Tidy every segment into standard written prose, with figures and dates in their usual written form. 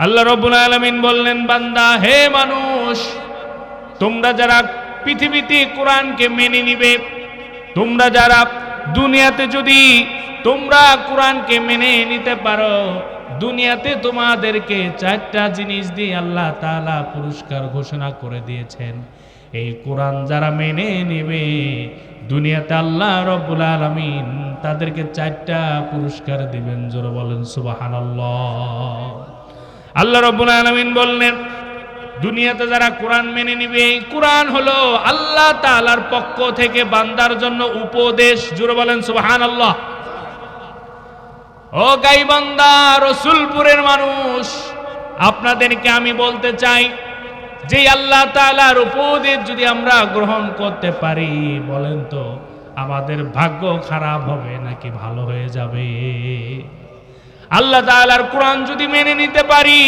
আল্লাহ রাব্বুল আলামিন বললেন, বান্দা হে মানুষ, তোমরা যারা পৃথিবীতে কোরআনকে মেনে নিবে, তোমরা যারা দুনিয়াতে যদি তোমরা কোরআনকে মেনে নিতে পারো, দুনিয়াতে তোমাদেরকে 4টা জিনিস দিয়ে আল্লাহ তাআলা পুরস্কার ঘোষণা করে দিয়েছেন। এই কোরআন যারা মেনে নেবে, দুনিয়াতে আল্লাহ রাব্বুল আলামিন তাদেরকে 4টা পুরস্কার দিবেন। জোরে বলেন সুবহানাল্লাহ। আল্লাহ রাব্বুল আলামিন বললেন, দুনিয়াতে যারা কোরআন মেনে নিবে, এই কোরআন হলো আল্লাহ তাআলার পক্ষ থেকে বান্দার জন্য উপদেশ। জোরে বলেন সুবহানাল্লাহ। ও গাইবান্ধা রসুলপুরের মানুষ, আপনাদেরকে আমি বলতে চাই যে আল্লাহ তাআলার উপদেশ যদি আমরা গ্রহণ করতে পারি, বলেন তো আমাদের ভাগ্য খারাপ হবে নাকি ভালো হয়ে যাবে? আল্লাহ তাআলার কোরআন যদি মেনে নিতে পারি,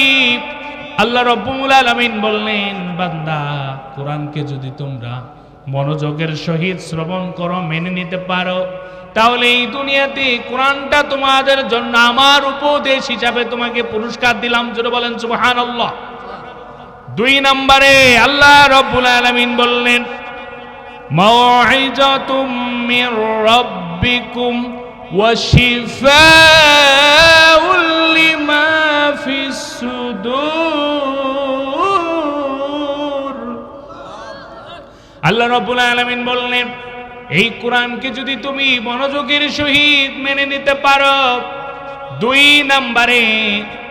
আল্লাহ রাব্বুল আলামিন বললেন, বান্দা কোরআনকে যদি তোমরা মনোযোগের সহিত শ্রবণ করো, মেনে নিতে পারো, তাহলে এই দুনিয়াতে কোরআনটা তোমাদের জন্য আমার উপদেশ হিসাবে তোমাকে পুরস্কার দিলাম। জোরে বলেন সুবহানাল্লাহ। 2 নম্বরে আল্লাহ রাব্বুল আলামিন বললেন, মাউইজাতুম মির রাব্বিকুম ওয়া শিফাউল লিমা ফিস সুদূর। আল্লাহ রাব্বুল আলামিন বললেন, এই কোরআনকে যদি তুমি মনোযোগের সহিত মেনে নিতে পারো, 2 নম্বরে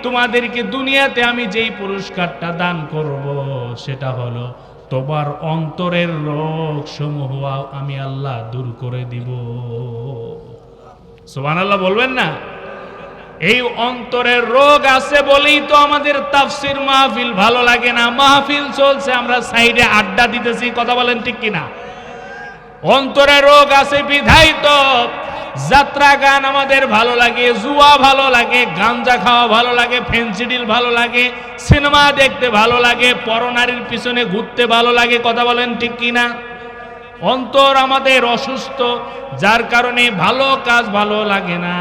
তোমাদেরকে দুনিয়াতে আমি যেই পুরস্কারটা দান করব, সেটা হলো তোমার অন্তরের রোগ সমূহ আমি আল্লাহ দূর করে দিব। সুবহানাল্লাহ বলবেন না? এই অন্তরের রোগ আছে বলেই তো আমাদের তাফসীর মাহফিল ভালো লাগে না। মাহফিল চলছে, আমরা সাইডে আড্ডা দিতেছি, কথা বলেন ঠিক কিনা? অন্তরের রোগ আছে বিধায় তো যাত্রা গান আমাদের ভালো লাগে, জুয়া ভালো লাগে, গাঞ্জা খাওয়া ভালো লাগে, ফেন্সিডিল ভালো লাগে, সিনেমা দেখতে ভালো লাগে, পরনারীর পিছনে ঘুরতে ভালো লাগে, কথা বলেন ঠিক কিনা? অন্তর আমাদের অসুস্থ, যার কারণে ভালো কাজ ভালো লাগে না।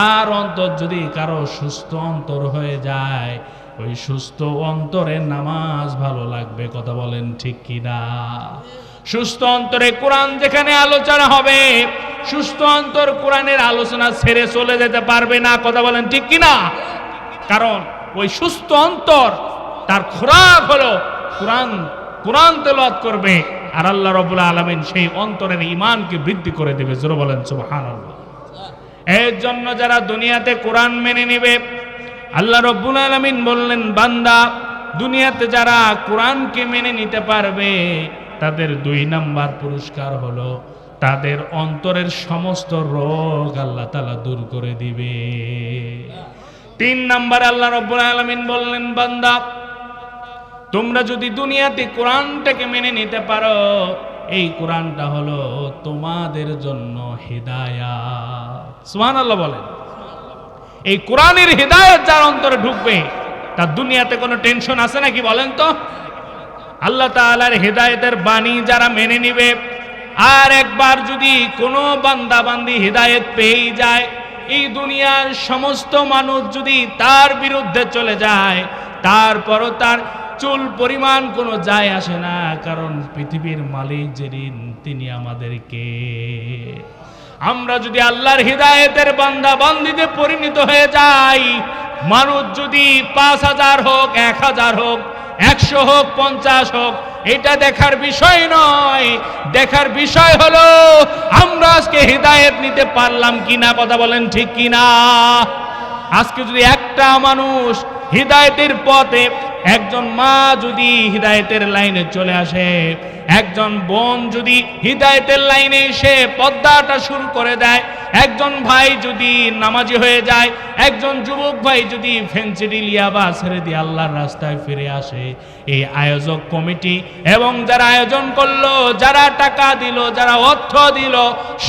আর অন্তর যদি কারো সুস্থ অন্তর হয়ে যায়, ওই সুস্থ অন্তরের নামাজ ভালো লাগবে, কথা বলেন ঠিক কিনা? সুস্থ অন্তরে কোরআন যেখানে আলোচনা হবে, সুস্থ অন্তর কোরআনের আলোচনা ছেড়ে চলে যেতে পারবে না, কথা বলেন ঠিক কিনা? কারণ ওই সুস্থ অন্তর তার খোরাক হলো কোরআন। কোরআন তেলাওয়াত করবে আর আল্লাহ রাব্বুল আলামিন সেই অন্তরের ঈমানকে বৃদ্ধি করে দেবে। জোরে বলেন সুবহানাল্লাহ। এর জন্য যারা দুনিয়াতে কোরআন মেনে নেবে, আল্লাহ রাব্বুল আলামিন বললেন, বান্দা দুনিয়াতে যারা কোরআনকে মেনে নিতে পারবে, তাদের 2 নাম্বার পুরস্কার হলো তাদের অন্তরের সমস্ত রোগ আল্লাহ তাআলা দূর করে দিবে। 3 নাম্বার আল্লাহ রাব্বুল আলামিন বললেন, বান্দা তোমরা যদি দুনিয়াতে কোরআনটাকে মেনে নিতে পারো, এই কোরআনটা হলো তোমাদের জন্য হিদায়াত। সুবহানাল্লাহ বলেন। এই কোরআনের হিদায়াত যার অন্তরে ঢুকবে, তার দুনিয়াতে কোনো টেনশন আছে নাকি বলেন তো? আল্লাহ তাআলার হিদায়াতের বাণী যারা মেনে নিবে, আর একবার যদি কোনো বান্দা বান্দি হিদায়াত পেয়ে যায়, এই দুনিয়ার সমস্ত মানুষ যদি তার বিরুদ্ধে চলে যায়, তারপরও তার চুল পরিমাণ কোনো যায় আসে না, কারণ পৃথিবীর মালিক যিনি, তিনি আমাদেরকে। আমরা যদি আল্লাহর হিদায়াতের বান্দা বান্দিতে পরিণত হয়ে যাই, মানুষ যদি 5000 হোক, 1000 হোক, 100 হোক, 50 হোক, এটা দেখার বিষয় নয়। দেখার বিষয় হলো আমরা আজকে হিদায়াত নিতে পারলাম কিনা, কথা বলেন ঠিক কিনা? আজকে যদি একটা মানুষ হিদায়াতের পথে, একজন মা যদি হিদায়াতের লাইনে চলে আসে, একজন বোন যদি হিদায়াতের লাইনে এসে পর্দাটা শুরু করে দেয়, একজন ভাই যদি নামাজি হয়ে যায়, একজন যুবক ভাই যদি ফেন্সিডিল ইয়াবা ছেড়ে দিয়ে আল্লাহর রাস্তায় ফিরে আসে, এই আয়োজক কমিটি এবং যারা আয়োজন করলো, যারা টাকা দিল, যারা অর্থ দিল,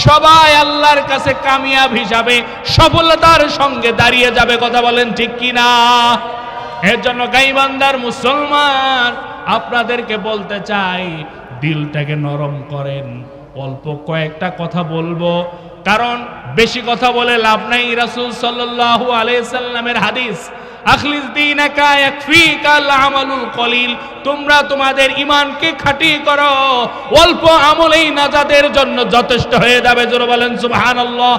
সবাই আল্লাহর কাছে কামিয়াব হিসাবে সফলতার সঙ্গে দাঁড়িয়ে যাবে, কথা বলেন ঠিক কিনা? এর জন্য গাইবান্ধার মুসলমান আপনাদেরকে বলতে চাই, দিলটাকে নরম করেন। অল্প কয়েকটা কথা বলবো, কারণ বেশি কথা বলে লাভ নাই। রাসূল সাল্লাল্লাহু আলাইহি সাল্লামের হাদিস, আখলিস দীনাকা ইয়াকফিকাল আমালুল কলিল, তোমরা তোমাদের ঈমানকে খাঁটি করো, অল্প আমলেই নাজাতের জন্য যথেষ্ট হয়ে যাবে। জোরে বলেন সুবহানাল্লাহ।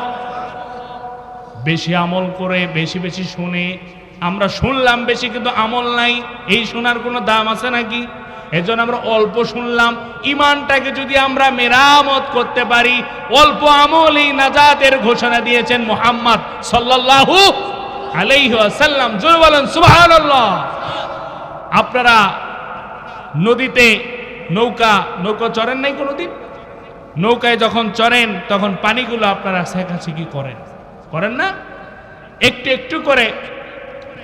বেশি আমল করে বেশি বেশি শুনে আমরা শুনলাম বেশি, কিন্তু আমল নাই, এই শোনার কোনো দাম আছে নাকি? এজন্য আমরা অল্প শুনলাম, ঈমানটাকে যদি আমরা মেরামত করতে পারি, অল্প আমলেই নাজাতের ঘোষণা দিয়েছেন মুহাম্মদ সাল্লাল্লাহু আলাইহি ওয়াসাল্লাম। জোরে বলেন সুবহানাল্লাহ। আপনারা নদীতে নৌকা চড়েন নাই কোনোদিন? নৌকায় যখন চড়েন তখন পানিগুলো আপনারা ছেঁকাছেঁকি করেন না? একটু একটু করে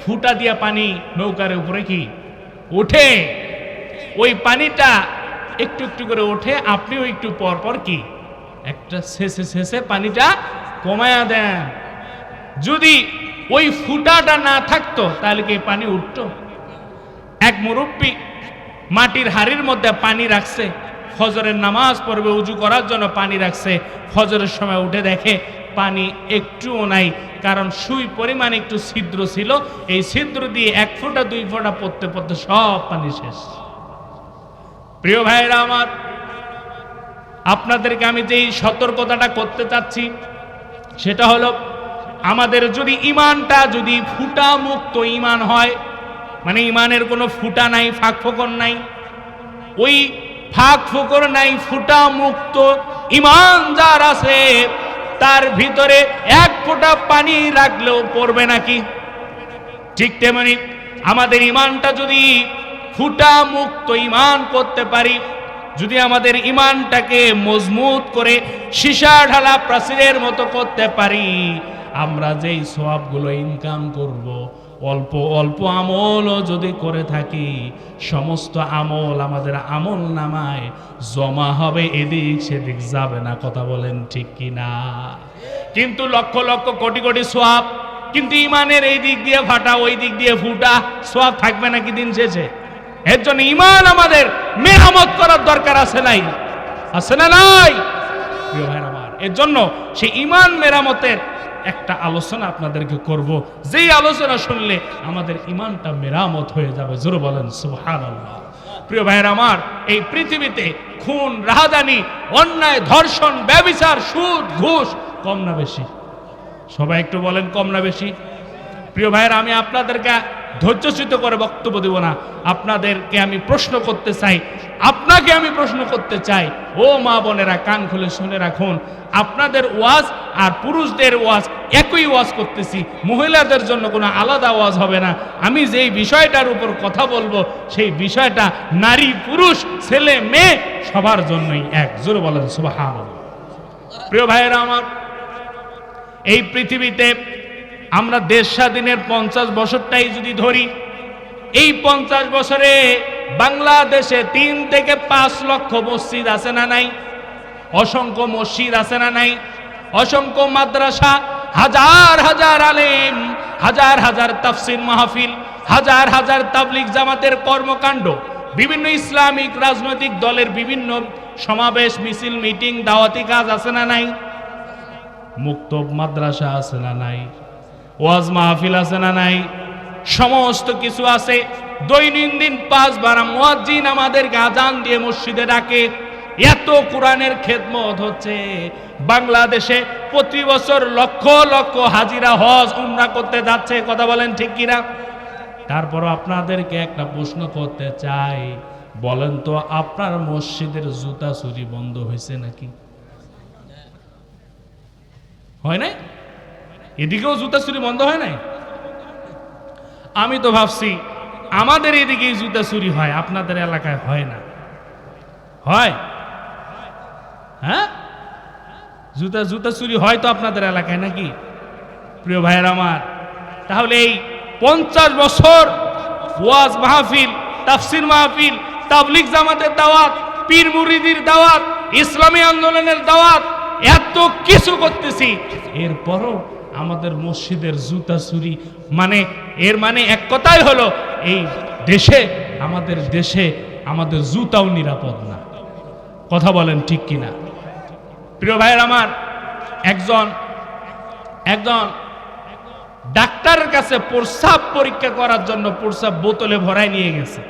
ফুটা দিয়া পানি নৌকার উপরে কি ওঠে, ওই পানিটা একটু একটু করে ওঠে, আপনিও একটু পর পর কি একটা শেষে পানিটা কমায়া দেন। যদি ওই ফুটাটা না থাকতো তাহলে কি পানি উঠতো? এক মুরব্বী মাটির হাড়ির মধ্যে পানি রাখছে, ফজরের নামাজ পড়বে, উজু করার জন্য পানি রাখছে, ফজরের সময় উঠে দেখে পানি একটুও নাই, কারণ সুই পরিমাণ একটু ছিদ্র ছিল, এই ছিদ্র দিয়ে 1 ফোঁটা 2 ফোঁটা পড়তে পড়তে সব পানি শেষ। প্রিয় ভাইরা আমার, আপনাদেরকে আমি যেই সতর্কতাটা করতে চাচ্ছি সেটা হলো, আমাদের যদি ঈমানটা যদি ফুটা মুক্ত ঈমান হয়, মানে ঈমানের কোনো ফুটা নাই, ফাঁক ফোকর নাই, ওই ফাঁক ফোকর নাই, ফুটা মুক্ত ঈমান যার আছে তার ভিতরে 1 ফোঁটা পানি রাখলেও পড়বে নাকি? ঠিক তেমনি আমাদের ঈমানটা যদি ফুটা মুক্ত ঈমান করতে পারি, যদি আমাদের ঈমানটাকে মজবুত করে সীসা ঢালা প্রাচীরের মতো করতে পারি, আমরা যেই সওয়াবগুলো ইনকাম করব, অল্প অল্প আমলও যদি করে থাকি, সমস্ত আমল আমাদের আমল নামায় জমা হবে, এদিক সেদিক যাবে না। কথা বলেন ঠিক কি না? কিন্তু লক্ষ লক্ষ কোটি কোটি সওয়াব, কিন্তু ঈমানের এই দিক দিয়ে ফাটা, ওই দিক দিয়ে ফুটা, সওয়াব থাকবে নাকি দিন শেষে? এর জন্য ঈমান আমাদের মেরামত করার দরকার আছে নাই? আছে না নাই? প্রিয় ভাইরা আমার, এর জন্য সেই ঈমান মেরামতের একটা আলোচনা আপনাদেরকে করব, যেই আলোচনা শুনলে আমাদের ঈমানটা মেরামত হয়ে যাবে। জোরে বলেন সুবহানাল্লাহ। প্রিয় ভাইরা আমার, এই পৃথিবীতে খুন, রাহাজানি, অন্যায়, ধর্ষণ, ব্যভিচার, সুদ, ঘুষ কম না বেশি? সবাই একটু বলেন কম না বেশি? প্রিয় ভাইরা, আমি আপনাদেরকে ধৈর্যচ্যুত করে বক্তব্য দেব না, আপনাদেরকে আমি প্রশ্ন করতে চাই, আপনাকে আমি প্রশ্ন করতে চাই। ও মা বোনেরা, কান খুলে শুনে রাখুন, আপনাদের ওয়াজ আর পুরুষদের ওয়াজ একই ওয়াজ করতেছি, মহিলাদের জন্য কোনো আলাদা ওয়াজ হবে না। আমি যেই বিষয়টার উপর কথা বলবো সেই বিষয়টা নারী পুরুষ ছেলে মেয়ে সবার জন্যই এক। জোরে বলেন সুবহানাল্লাহ। প্রিয় ভাইয়েরা আমার, এই পৃথিবীতে আমরা দেশ স্বাধীনের 50 বছরটাই যদি ধরি, এই 50 বছরে বাংলাদেশে 3 থেকে 5 লক্ষ মসজিদ আছে না নাই? অসংখ্য মসজিদ আছে না নাই? অসংখ্য মাদ্রাসা, হাজার হাজার আলেম, হাজার হাজার তাফসীর মাহফিল, হাজার হাজার তাবলীগ জামাতের কর্মকাণ্ড, বিভিন্ন ইসলামিক রাজনৈতিক দলের বিভিন্ন সমাবেশ, মিছিল, মিটিং, দাওয়াতি কাজ আছে না নাই? মুক্ত মাদ্রাসা আছে না নাই? ওয়াজ মাহফিল আছে না নাই? সমস্ত কিছু আছে। দৈনন্দিন 5 বার মুয়াজ্জিন আমাদেরকে আজান দিয়ে মসজিদে ডাকে। এত কোরআনের খেদমত হচ্ছে। বাংলাদেশে প্রতি বছর লক্ষ লক্ষ হাজিরা হজ উমরা করতে যাচ্ছে। কথা বলেন ঠিক কিনা? তারপরও আপনাদেরকে একটা প্রশ্ন করতে চাই, বলেন তো আপনার মসজিদের জুতা চুরি বন্ধ হয়েছে নাকি? হয় নাই? এদিকেও জুতা চুরি বন্ধ হয় নাই? আমি তো ভাবছি আমাদের এদিকেই জুতা চুরি হয়, আপনাদের এলাকায় হয় না। হয়? হ্যাঁ, জুতা চুরি হয় তো আপনাদের এলাকায় নাকি? প্রিয় ভাইয়ের আমার, তাহলে এই 50 বছর ওয়াজ মাহফিল, তাফসীর মাহফিল, তাবলীগ জামাতের দাওয়াত, পীর মুরিদির দাওয়াত, ইসলামী আন্দোলনের দাওয়াত, এত কিছু করতেছি, এরপরও আমাদের মসজিদের জুতা চুরি, মানে এর মানে এক কথাই হলো এই দেশে, আমাদের দেশে আমাদের জুতাও নিরাপদ না। কথা বলেন ঠিক কিনা? প্রিয় ভাইয়ের আমার, একজন ডাক্তারের কাছে প্রস্রাব পরীক্ষা করার জন্য প্রস্রাব বোতলে ভরায় নিয়ে গেছে।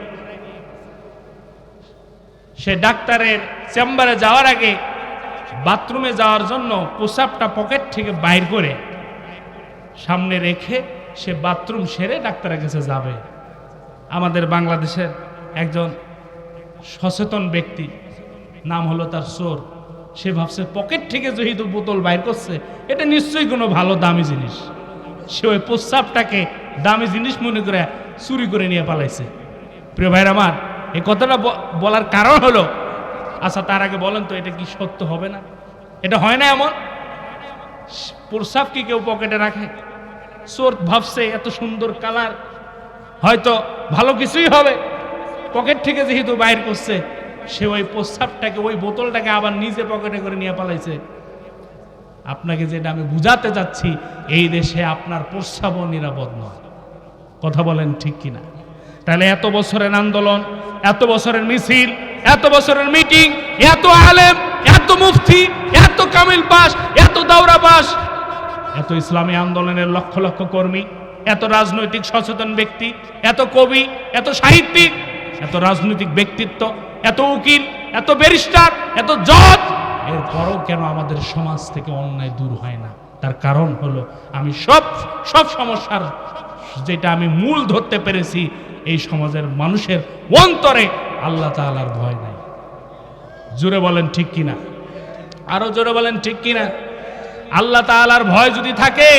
সে ডাক্তারের চেম্বারে যাওয়ার আগে বাথরুমে যাওয়ার জন্য প্রস্রাবটা পকেট থেকে বাইর করে সামনে রেখে সে বাথরুম সেরে ডাক্তারের কাছে যাবে। আমাদের বাংলাদেশের একজন সচেতন ব্যক্তি, নাম হলো তার চোর, সে ভাবছে পকেট থেকে যেহেতু বোতল বাইর করছে এটা নিশ্চয়ই কোনো ভালো দামি জিনিস। সে ওই প্রস্রাবটাকে দামি জিনিস মনে করে চুরি করে নিয়ে পালাইছে। প্রিয় ভাইরা আমার, এই কথাটা বলার কারণ হলো, আচ্ছা তার আগে বলেন তো এটা কি সত্য হবে না? এটা হয় না এমন? প্রস্রাব কি কেউ পকেটে রাখে? চোর ভাবছে এত সুন্দর কালার, হয়তো ভালো কিছুই হবে, পকেট থেকে যেহেতু বাইর করছে সে ওই প্রস্রাবটাকে ওই বোতলটাকে আবার নিজে পকেটে করে নিয়ে পালাইছে। আপনাকে যেটা আমি বুঝাতে যাচ্ছি, এই দেশে আপনার প্রস্রাবও নিরাপদ নয়। কথা বলেন ঠিক কিনা? তাহলে এত বছরের আন্দোলন, এত বছরের মিছিল, এত বছরের মিটিং, এত আলেম, এত মুফতি, এত কামিল পাস, এত দাওরা পাস, এত ইসলামী আন্দোলনের লক্ষ লক্ষ কর্মী, এত রাজনৈতিক সচেতন ব্যক্তি, এত কবি, এত সাহিত্যিক, এত রাজনৈতিক ব্যক্তিত্ব, এত উকিল, এত ব্যারিস্টার, এত জজ, এরপরও কেন আমাদের সমাজ থেকে অন্যায় দূর হয় না? তার কারণ হলো আমি সব সমস্যার যেটা আমি মূল ধরতে পেরেছি, এই সমাজের মানুষের অন্তরে আল্লাহ তাআলার ভয় নাই। জোরে বলেন ঠিক কিনা? আরো জোরে বলেন ঠিক কিনা? আল্লাহ তাআলার ভয় যদি থাকে,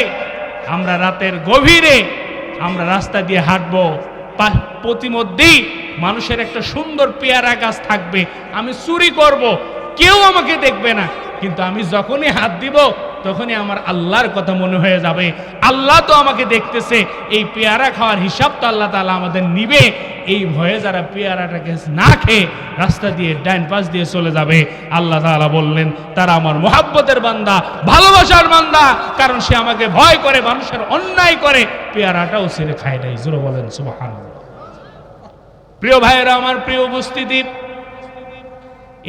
আমরা রাতের গভীরে আমরা রাস্তা দিয়ে হাঁটবো, প্রতিমধ্যেই মানুষের একটা সুন্দর পেয়ারা গাছ থাকবে, আমি চুরি করব, কেউ আমাকে দেখবে না, কিন্তু আমি যখনই হাত দিব তখনই আমার আল্লাহর কথা মনে হয়ে যাবে, আল্লাহ তো আমাকে দেখতেছে, এই পেয়ারা খাওয়ার হিসাব তো আল্লাহ তাআলা আমাদের নিবে। এই ভয়ে যারা পেয়ারাটাকে না খেয়ে রাস্তা দিয়ে ডাইন পাশ দিয়ে চলে যাবে, আল্লাহ তাআলা বললেন তারা আমার মহাব্বতের বান্দা, ভালোবাসার বান্দা, কারণ সে আমাকে ভয় করে, মানুষের অন্যায় করে পেয়ারাটাও ছেড়ে খায় নাই। জোরে বলেন সুবহানাল্লাহ। প্রিয় ভাইয়েরা আমার, প্রিয় উপস্থিতি,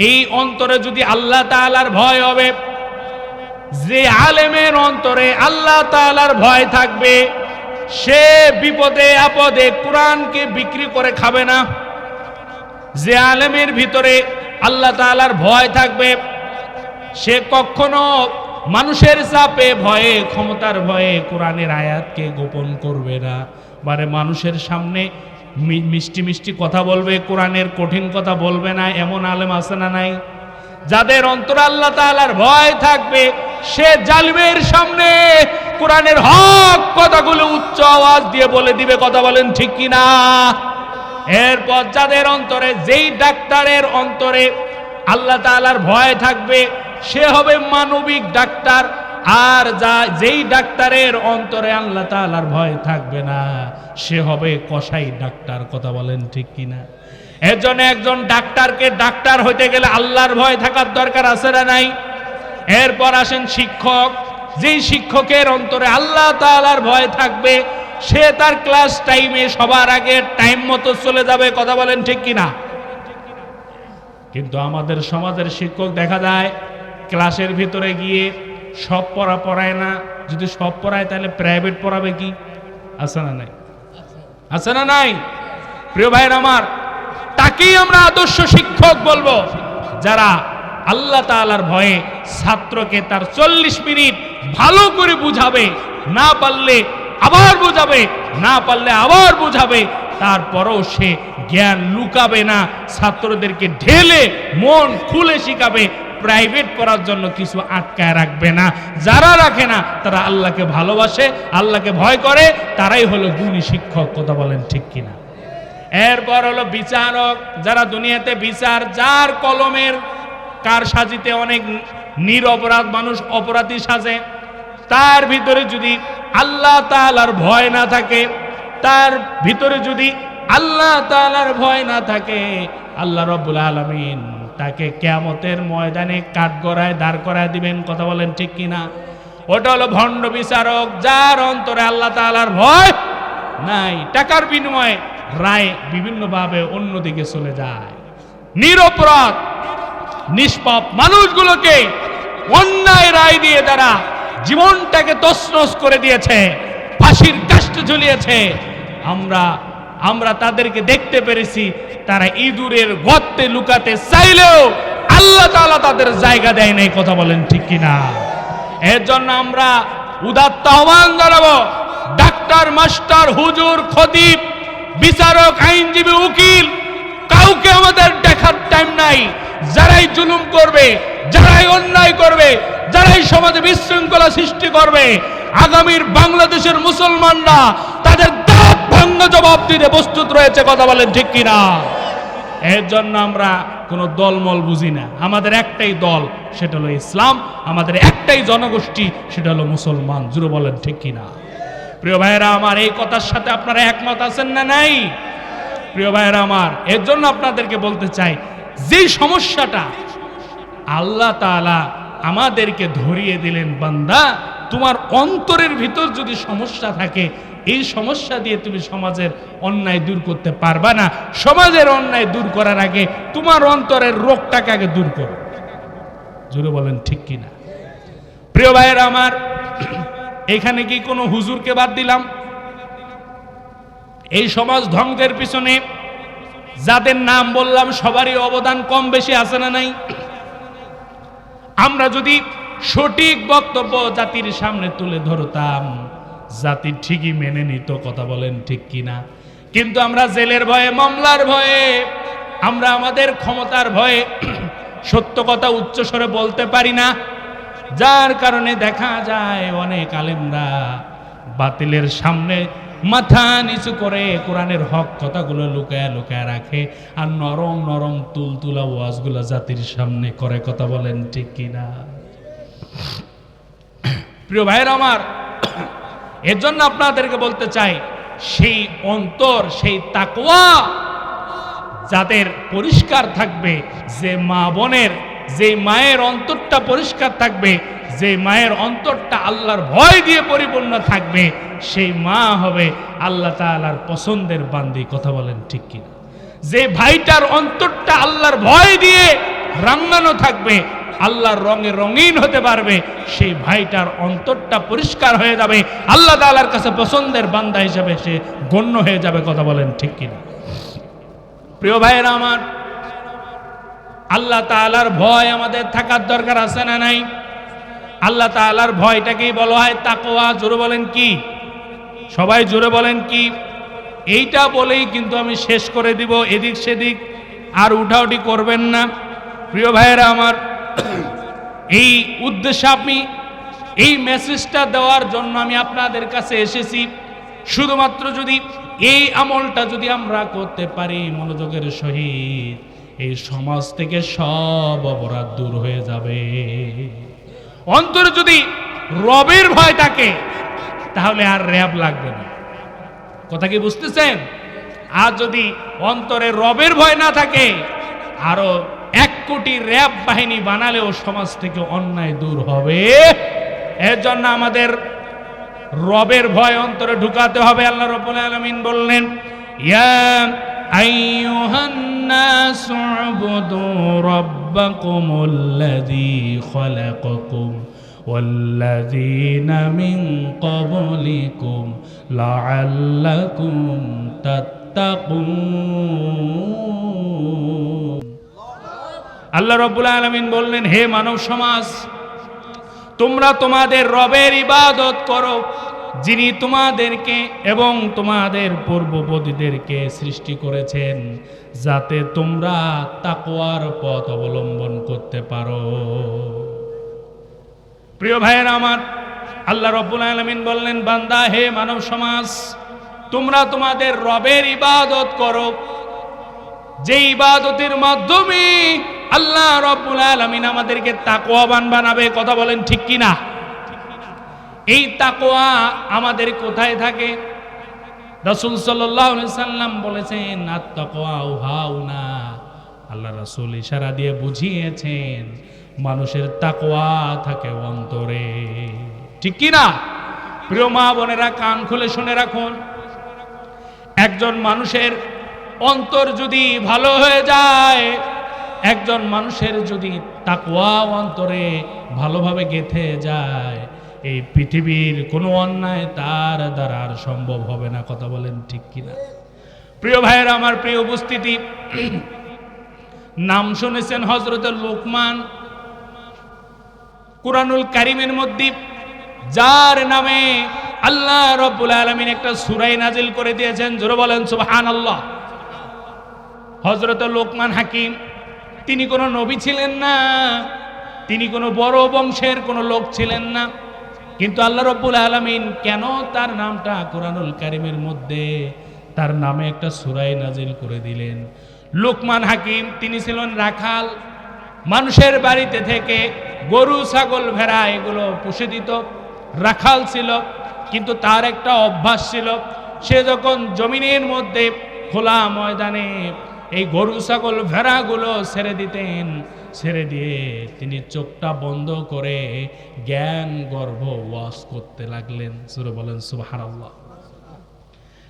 এই অন্তরে যদি আল্লাহ তাআলার ভয় হবে, যে আলেমের অন্তরে আল্লাহ তাআলার ভয় থাকবে, সে বিপদে আপদে কোরআনকে বিক্রি করে খাবে না। যে আলেমের ভিতরে আল্লাহ তাআলার ভয় থাকবে, সে কখনো মানুষের চাপে ভয়ে, ক্ষমতার ভয়ে কোরআনের আয়াতকে গোপন করবে না। মানে মানুষের সামনে মিষ্টি মিষ্টি কথা বলবে, কোরআনের কঠিন কথা বলবে না। এমন আলেম আছে না নাই? যাদের অন্তরে আল্লাহ তাআলার ভয় থাকবে, সে জালিমের সামনে কোরআনের হক কথাগুলো উচ্চ আওয়াজ দিয়ে বলে দিবে। কথা বলেন ঠিক কিনা? এরপর যাদের অন্তরে, যেই ডাক্তারের অন্তরে আল্লাহ তাআলার ভয় থাকবে, সে হবে মানবিক ডাক্তার। আর যেই ডাক্তারের অন্তরে আল্লাহ তাআলার ভয় থাকবে না, সে হবে কসাই ডাক্তার। কথা বলেন ঠিক কিনা? এর জন্য একজন ডাক্তারকে ডাক্তার হইতে গেলে আল্লাহর ভয় থাকার দরকার আছে না নাই? এরপর আসেন শিক্ষক। যেই শিক্ষকের অন্তরে আল্লাহ তাআলার ভয় থাকবে, সে তার ক্লাস টাইমে সবার আগে টাইম মতো চলে যাবে। কথা বলেন ঠিক কিনা? কিন্তু আমাদের সমাজের শিক্ষক দেখা যায় ক্লাসের ভিতরে গিয়ে সব পড়া পড়ায় না। যদি সব পড়ায় তাহলে প্রাইভেট পড়াবে কি? আছে না নাই? আছে না নাই? প্রিয় ভাইয়ের আমার, তাকেই আমরা আদর্শ শিক্ষক বলবো, যারা আল্লাহ তাআলার ভয়ে ছাত্রকে তার 40 মিনিট ভালো করে বুঝাবে, না পারলে আবার বুঝাবে, না পারলে আবার বুঝাবে, তারপরও সে জ্ঞান লুকাবে না, ছাত্রদেরকে ঢেলে মন খুলে শিখাবে। প্রাইভেট পড়ার জন্য কিছু আটকায় রাখবে না। যারা রাখে না তারা আল্লাহকে ভালোবাসে, আল্লাহকে ভয় করে, তারাই হলো গুণী শিক্ষক। কথা বলেন ঠিক কিনা? এরপর হলো বিচারক, যারা দুনিয়াতে বিচার, যার কলমের কারসাজিতে অনেক নিরপরাধ মানুষ অপরাধী সাজে, তার ভিতরে যদি আল্লাহ তাআলার ভয় না থাকে, তার ভিতরে যদি আল্লাহ তাআলার ভয় না থাকে, আল্লাহ রাব্বুল আলামিন তাকে কিয়ামতের ময়দানে কাঠগড়ায় দাঁড় করায় দিবেন। কথা বলেন ঠিক কিনা? ওটা হলো ভণ্ড বিচারক, যার অন্তরে আল্লাহ তাআলার ভয় নাই। টাকার বিনিময়ে রায় বিভিন্নভাবে অন্যদিকে চলে যায়। নিরপরাধ নিষ্পাপ মানুষগুলোকে অন্যায় রায় দিয়ে যারা জীবনটাকে তছনছ করে দিয়েছে, ফাঁসির কাষ্ঠে ঝুলিয়েছে, আমরা তাদেরকে দেখতে পেরেছি তারা ইঁদুরের গর্তে লুকাতে চাইলেও আল্লাহ তাআলা তাদের জায়গা দেয় নাই। কথা বলেন ঠিক কিনা? এর জন্য আমরা উদাত্ত আহ্বান জানাবো, ডাক্তার, মাস্টার, হুজুর, খতিব, বিচারক, আইনজীবী, উকিল, কাউকে আমাদের দেখার টাইম নাই। যারাই জুলুম করবে, যারাই অন্যায় করবে, যারাই সমাজে বিশৃঙ্খলা সৃষ্টি করবে, আগামীর বাংলাদেশের মুসলমানরা তাদের দাঁত ভাঙা জবাব দিতে প্রস্তুত রয়েছে। কথা বলেন ঠিক কিনা? এর জন্য আমরা কোনো দলমল বুঝি না। আমাদের একটাই দল, সেটা হলো ইসলাম। আমাদের একটাই জনগোষ্ঠী, সেটা হলো মুসলমান। জুড়ে বলেন ঠিক কিনা? প্রিয় ভাইয়েরা আমার, এই কথার সাথে আপনারা একমত আছেন না নাই? প্রিয় ভাইয়েরা আমার, এর জন্য আপনাদেরকে বলতে চাই, যে সমস্যাটা আল্লাহ তাআলা আমাদেরকে ধরিয়ে দিলেন, বান্দা তোমার অন্তরের ভিতর যদি সমস্যা থাকে, এই সমস্যা দিয়ে তুমি সমাজের অন্যায় দূর করতে পারবা না। সমাজের অন্যায় দূর করার আগে তোমার অন্তরের রোগটাকে আগে দূর করো। জোরে বলেন ঠিক কিনা? প্রিয় ভাইয়েরা আমার, এখানে কি কোনো হুজুরকে বাদ দিলাম? এই সমাজ ধ্বংসের পিছনে যাদের নাম বললাম সবারই অবদান কম বেশি আছে না নাই? আমরা যদি সঠিক বক্তব্য জাতির সামনে তুলে ধরতাম, জাতি ঠিকই মেনে নিত। কথা বলেন ঠিক কিনা? কিন্তু আমরা জেলের ভয়ে, মামলার ভয়ে, আমরা আমাদের ক্ষমতার ভয়ে সত্য কথা উচ্চস্বরে বলতে পারি না, যার কারণে দেখা যায় অনেক আলেমরা বাতিলের সামনে মাথা নিচু করে কোরআনের হক কথাগুলো লুকায়া লুকায়া রাখে, আর নরম নরম তুলতুলা ওয়াজগুলো জাতির সামনে করে। কথা বলেন ঠিক কিনা? প্রিয় ভাইয়ের আমার, এর জন্য আপনাদেরকে বলতে চাই, সেই অন্তর, সেই তাকওয়া যাদের পরিষ্কার থাকবে, যে মা বোনের, যে মায়ের অন্তরটা পরিষ্কার থাকবে, যে মায়ের অন্তরটা আল্লাহর ভয় দিয়ে পরিপূর্ণ থাকবে, সেই মা হবে আল্লাহ তাআলার পছন্দের বান্দি। কথা বলেন ঠিক কিনা? যে ভাইটার অন্তরটা আল্লাহর ভয় দিয়ে রাঙানো থাকবে, আল্লাহর রঙে রঙিন হতে পারবে, সেই ভাইটার অন্তরটা পরিষ্কার হয়ে যাবে, আল্লাহ তাআলার কাছে পছন্দের বান্দা হিসেবে সে গণ্য হয়ে যাবে। কথা বলেন ঠিক কিনা? প্রিয় ভাইয়েরা আমার, আল্লাহ তাআলার ভয় আমাদের থাকার দরকার আছে না নাই? আল্লাহ তাআলার ভয়টাকেই বলা হয় তাকওয়া। জোরে বলেন কি? সবাই জোরে বলেন কি? এইটা বলেই কিন্তু আমি শেষ করে দিব, এদিক সেদিক আর উঠাউঠি করবেন না। প্রিয় ভাইয়েরা আমার, এই উদ্দেশ্যে আমি এই মেসেজটা দেওয়ার জন্য আমি আপনাদের কাছে এসেছি। শুধুমাত্র যদি এই আমলটা যদি আমরা করতে পারি মনোযোগের সহিত, এই সমাজ থেকে সব অপরাধ দূর হয়ে যাবে। অন্তরে যদি রবের ভয় থাকে, তাহলে আর র‍্যাব লাগবে না। কথা কি বুঝতেছেন? আর যদি অন্তরে রবের ভয় না থাকে, আরো 1 কোটি র‍্যাব বাহিনী বানালেও সমাজ থেকে অন্যায় দূর হবে। এর জন্য আমাদের রবের ভয় অন্তরে ঢুকাতে হবে। আল্লাহ রাব্বুল আলামিন বললেন, ইয়া আইয়ুহান নাসু উবুদু রাব্বাকুমুল্লাযী খালাকাকুম ওয়াল্লাযীনা মিন ক্বাবলিকুম লাআল্লাকুম তাত্তাকুন। আল্লাহ রাব্বুল আলামিন বললেন, হে মানব সমাজ, তোমরা তোমাদের রবের ইবাদত করো, যিনি তোমাদেরকে এবং তোমাদের পূর্ববর্তীদেরকে সৃষ্টি করেছেন, যাতে তোমরা তাকওয়ার পথ অবলম্বন করতে পারো। প্রিয় ভাইয়েরা আমার, আল্লাহ রাব্বুল আলামিন বললেন, বান্দা, হে মানব সমাজ, তোমরা তোমাদের রবের ইবাদত করো, যে ইবাদতের মাধ্যমে আল্লাহ রাব্বুল আলামিন আমাদেরকে তাকওয়াবান বানাবে। কথা বলেন ঠিক কিনা? এই তাকওয়া আমাদের কোথায় থাকে? রাসূল সাল্লাল্লাহু আলাইহি সাল্লাম বলেছেন, আত-তাকওয়া হাউনা। আল্লাহ রাসূল ইশারা দিয়ে বুঝিয়েছেন, মানুষের তাকওয়া থাকে অন্তরে। ঠিক কিনা? প্রিয় মা বোনেরা, কান খুলে শুনে রাখুন, একজন মানুষের অন্তর যদি ভালো হয়ে যায়, একজন মানুষের যদি তাকওয়া অন্তরে ভালোভাবে গেঁথে যায়, এই পৃথিবীর কোনো অন্যায় তার দ্বারা আর সম্ভব হবে না। কথা বলেন ঠিক কিনা? প্রিয় ভাইয়েরা আমার, প্রিয় উপস্থিতি, নাম শুনেছেন হযরতে লোকমান। কুরআনুল কারীমের মধ্যে যার নামে আল্লাহ রাব্বুল আলামিন একটা সূরা নাজিল করে দিয়েছেন, জোরে বলেন সুবহানাল্লাহ। হযরতে লোকমান হাকিম, তিনি কোনো নবী ছিলেন না, তিনি কোনো বড় বংশের কোনো লোক ছিলেন না, কিন্তু আল্লাহ রাব্বুল আলামিন কেন তার নামটা কুরআনুল কারীমের মধ্যে তার নামে একটা সূরা নাজিল করে দিলেন। লোকমান হাকিম তিনি ছিলেন রাখাল, মানুষের বাড়িতে থেকে গরু ছাগল ভেড়া এগুলো পুষে দিত, রাখাল ছিল। কিন্তু তার একটা অভ্যাস ছিল, সে যখন জমিনের মধ্যে খোলা ময়দানে এই গরু ছাগল ভেড়াগুলো ছেড়ে দিতেন, ছেড়ে দিয়ে তিনি চোখটা বন্ধ করে জ্ঞান গর্ভ ওয়াজ করতে লাগলেন। সূরা বলেন সুবহানাল্লাহ।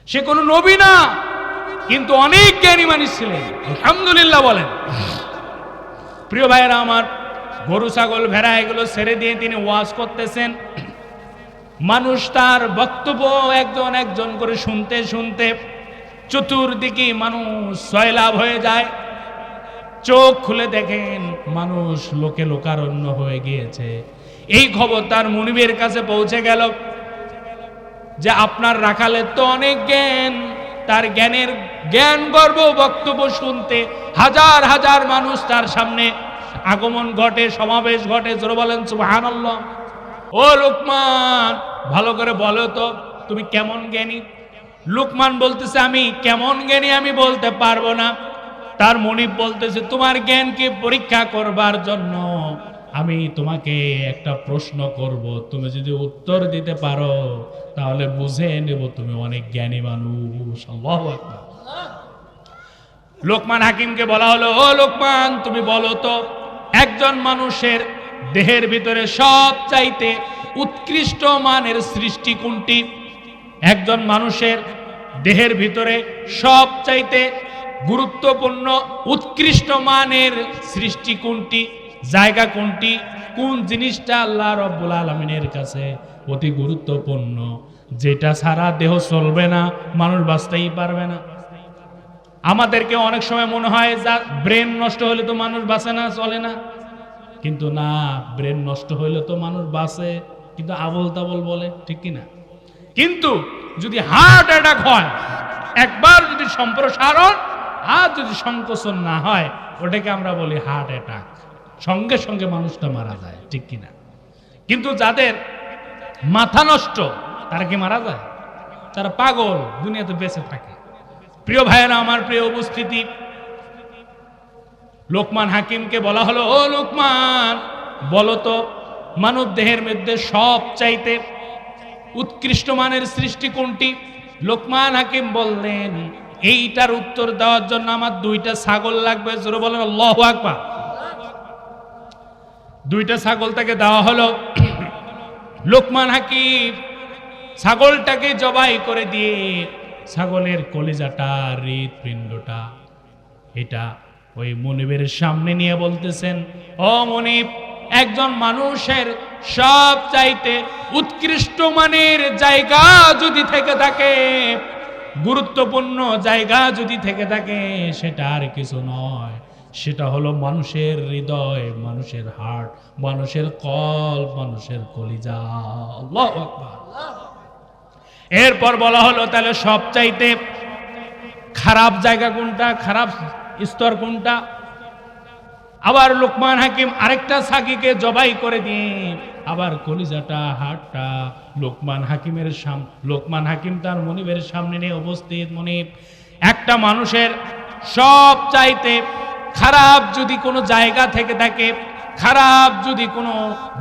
সে কোনো নবী না, কিন্তু অনেক জ্ঞানী মানুষ ছিলেন, আলহামদুলিল্লাহ বলেন। প্রিয় ভাইয়েরা আমার, গরু ছাগল ভেড়া এগুলো ছেড়ে দিয়ে তিনি ওয়াজ করতেছেন। মানুষ তার বক্তব্য একজন একজন করে শুনতে শুনতে চতুর্দিকে মানুষ সয়লাভ হয়ে যায়। চোখ খুলে দেখেন মানুষ লোকে লোকারণ্য হয়ে গিয়েছে। এই খবর তার মুনিবের কাছে পৌঁছে গেল যে আপনার রাখালের তো অনেক জ্ঞান, তার জ্ঞানের জ্ঞান গর্ব বক্তব্য শুনতে হাজার হাজার মানুষ তার সামনে আগমন ঘটে, সমাবেশ ঘটে। জোরে বলেন সুবহানাল্লাহ। ও লোকমান, ভালো করে বলো তো তুমি কেমন জ্ঞানী? লোকমান বলতেছে আমি কেমন জ্ঞানী আমি বলতে পারবো না। তার মুনিব বলতেছে তোমার জ্ঞানকে পরীক্ষা করবার জন্য আমি তোমাকে একটা প্রশ্ন করব, তুমি যদি উত্তর দিতে পারো তাহলে বুঝে নেব তুমি অনেক জ্ঞানী মানুষ। আল্লাহু আকবার। লোকমান হাকিমকে বলা হলো, ও লোকমান তুমি বলো তো একজন মানুষের দেহের ভিতরে সবচাইতে উৎকৃষ্ট মানের সৃষ্টি কোনটি? একজন মানুষের দেহের ভিতরে সবচাইতে গুরুত্বপূর্ণ উৎকৃষ্ট মানের সৃষ্টি কোনটি? জায়গা কোনটি? কোন জিনিসটা আল্লাহ রাব্বুল আলামিনের কাছে অতি গুরুত্বপূর্ণ, যেটা ছাড়া দেহ চলবে না, মানুষ বাঁচতেই পারবে না? আমাদেরকে অনেক সময় মনে হয় যা ব্রেন নষ্ট হলে তো মানুষ বাঁচে না, চলে না। কিন্তু না, ব্রেন নষ্ট হইলে তো মানুষ বাঁচে, কিন্তু আবল তাবল বলে, ঠিক কিনা? কিন্তু যদি হার্ট অ্যাটাক হয়, একবার যদি সম্প্রসারণ আর যদি সংকোচন না হয়, ওটাকে আমরা বলি হার্ট অ্যাটাক, সঙ্গে সঙ্গে মানুষটা মারা যায়, ঠিক কিনা? কিন্তু যাদের মাথা নষ্ট তারা কি মারা যায়? তারা পাগল, দুনিয়াতে বেঁচে থাকে। প্রিয় ভাইয়েরা আমার, প্রিয় উপস্থিতি, লোকমান হাকিমকে বলা হলো, ও লোকমান বলো তো মানব দেহের মধ্যে সব চাইতে উৎকৃষ্ট মানের সৃষ্টি কোনটি? লোকমান হাকিম বললেন এইটার উত্তর দেওয়ার জন্য আমার দুইটা ছাগল লাগবে। জোরে বলেন আল্লাহু আকবার। দুইটা ছাগল তাকে দেওয়া হলো। লোকমান হাকিম ছাগলটাকে জবাই করে দিয়ে ছাগলের কলিজাটা, হৃৎপিণ্ডটা এটা ওই মনিবের সামনে নিয়ে বলতেছেন, ও মনিব, একজন মানুষের সব চাইতে উৎকৃষ্ট মানের জায়গা যদি থেকে থাকে, গুরুত্বপূর্ণ জায়গা যদি থেকে থাকে, সেটা আর কিছু নয়, সেটা হলো মানুষের হৃদয়, মানুষের হার্ট, মানুষের কল্প, মানুষের কলিজা। আল্লাহু আকবার। এরপর বলা হলো তাহলে সব চাইতে খারাপ জায়গা কোনটা, খারাপ স্তর কোনটা? আবার লোকমান হাকিম আরেকটা ছাগিকে জবাই করে দিয়ে আবার কলিজাটা, হাড়টা লোকমান হাকিম তার মনিবের সামনে নিয়ে উপস্থিত। মনিব, একটা মানুষের সব চাইতে খারাপ যদি কোনো জায়গা থেকে থাকে, খারাপ যদি কোনো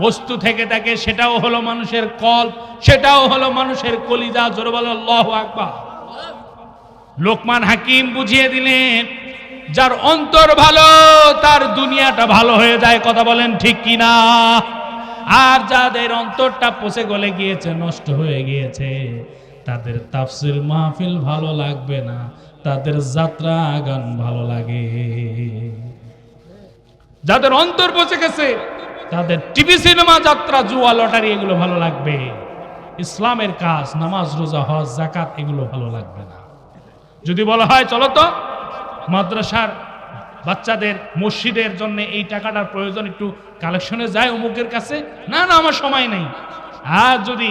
বস্তু থেকে থাকে, সেটাও হলো মানুষের কল্প, সেটাও হলো মানুষের কলিজা। জোরে বলো আল্লাহু আকবার। লোকমান হাকিম বুঝিয়ে দিলেন যার অন্তর ভালো তার দুনিয়াটা ভালো হয়ে যায়। কথা বলেন ঠিক কিনা? আর যাদের অন্তরটা পচে গলে গিয়েছে, নষ্ট হয়ে গিয়েছে, তাদের তাফসীর মাহফিল ভালো লাগবে না, তাদের যাত্রা গান ভালো লাগে। যাদের অন্তর পচে গেছে তাদের টিভি সিনেমা, যাত্রা, জুয়া, লটারি এগুলো ভালো লাগবে। ইসলামের কাজ, নামাজ, রোজা, হজ, যাকাত এগুলো ভালো লাগবে না। যদি বলা হয় চলো তো মাদ্রাসার বাচ্চাদের মসজিদের জন্য এই টাকাটার প্রয়োজন, একটু কালেকশনে যায় অমুকের কাছে, না না আমার সময় নেই। আর যদি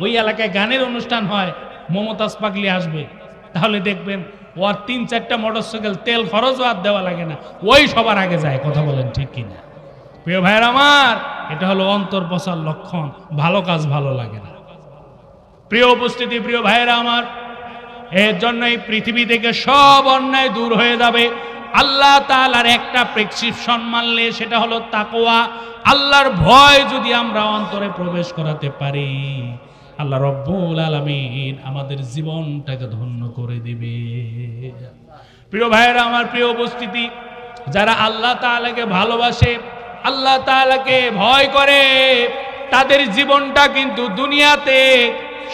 ওই এলাকায় গানের অনুষ্ঠান হয়, মমতাজ পাগলি আসবে, তাহলে দেখবেন ওর ৩-৪টা মোটরসাইকেল তেল খরচও আর দেওয়া লাগে না, ওই সবার আগে যায়। কথা বলেন ঠিক কিনা? প্রিয় ভাইয়ের আমার, এটা হলো অন্তর পচার লক্ষণ, ভালো কাজ ভালো লাগে না। প্রিয় উপস্থিতি, প্রিয় ভাইয়েরা আমার, এর জন্যই পৃথিবী থেকে সব অন্যায় দূর হয়ে যাবে। আল্লাহ তাআলার একটা প্রেসক্রিপশন মানলে সেটা হলো তাকওয়া। আল্লাহর ভয় যদি আমরা অন্তরে প্রবেশ করাতে পারি, আল্লাহ রব্বুল আলামিন আমাদের জীবনটাকে ধন্য করে দিবে। প্রিয় ভাইয়েরা আমার, প্রিয় উপস্থিতি, যারা আল্লাহ তাআলাকে ভালোবাসে, আল্লাহ তাআলাকে ভয় করে, তাদের জীবনটা কিন্তু দুনিয়াতে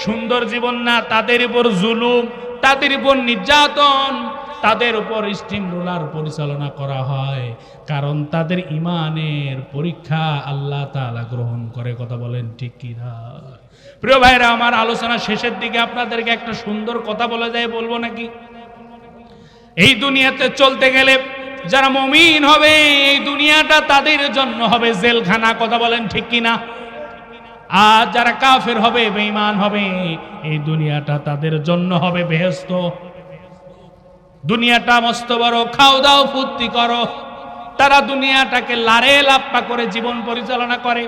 সুন্দর জীবন না। তাদের উপর জুলুম, তাদের উপর নির্যাতন, তাদের উপর স্টিম রোলার পরিচালনা করা হয়, কারণ তাদের ইমানের পরীক্ষা আল্লাহ তাআলা গ্রহণ করে। কথা বলেন ঠিক কি না? প্রিয় ভাইরা আমার, আলোচনা শেষের দিকে আপনাদেরকে একটা সুন্দর কথা বলা যায়, বলবো নাকি? এই দুনিয়াতে চলতে গেলে যারা মুমিন হবে, এই দুনিয়াটা তাদের জন্য হবে জেলখানা। কথা বলেন ঠিক কি না? আর যারা কাফের হবে, বেঈমান হবে, এই দুনিয়াটা তাদের জন্য হবে বেহেশত। দুনিয়াটা মস্ত বড়, খাও দাও ফুর্তি করো। তারা দুনিয়াটাকে লারে লাপ্পা করে জীবন পরিচালনা করে।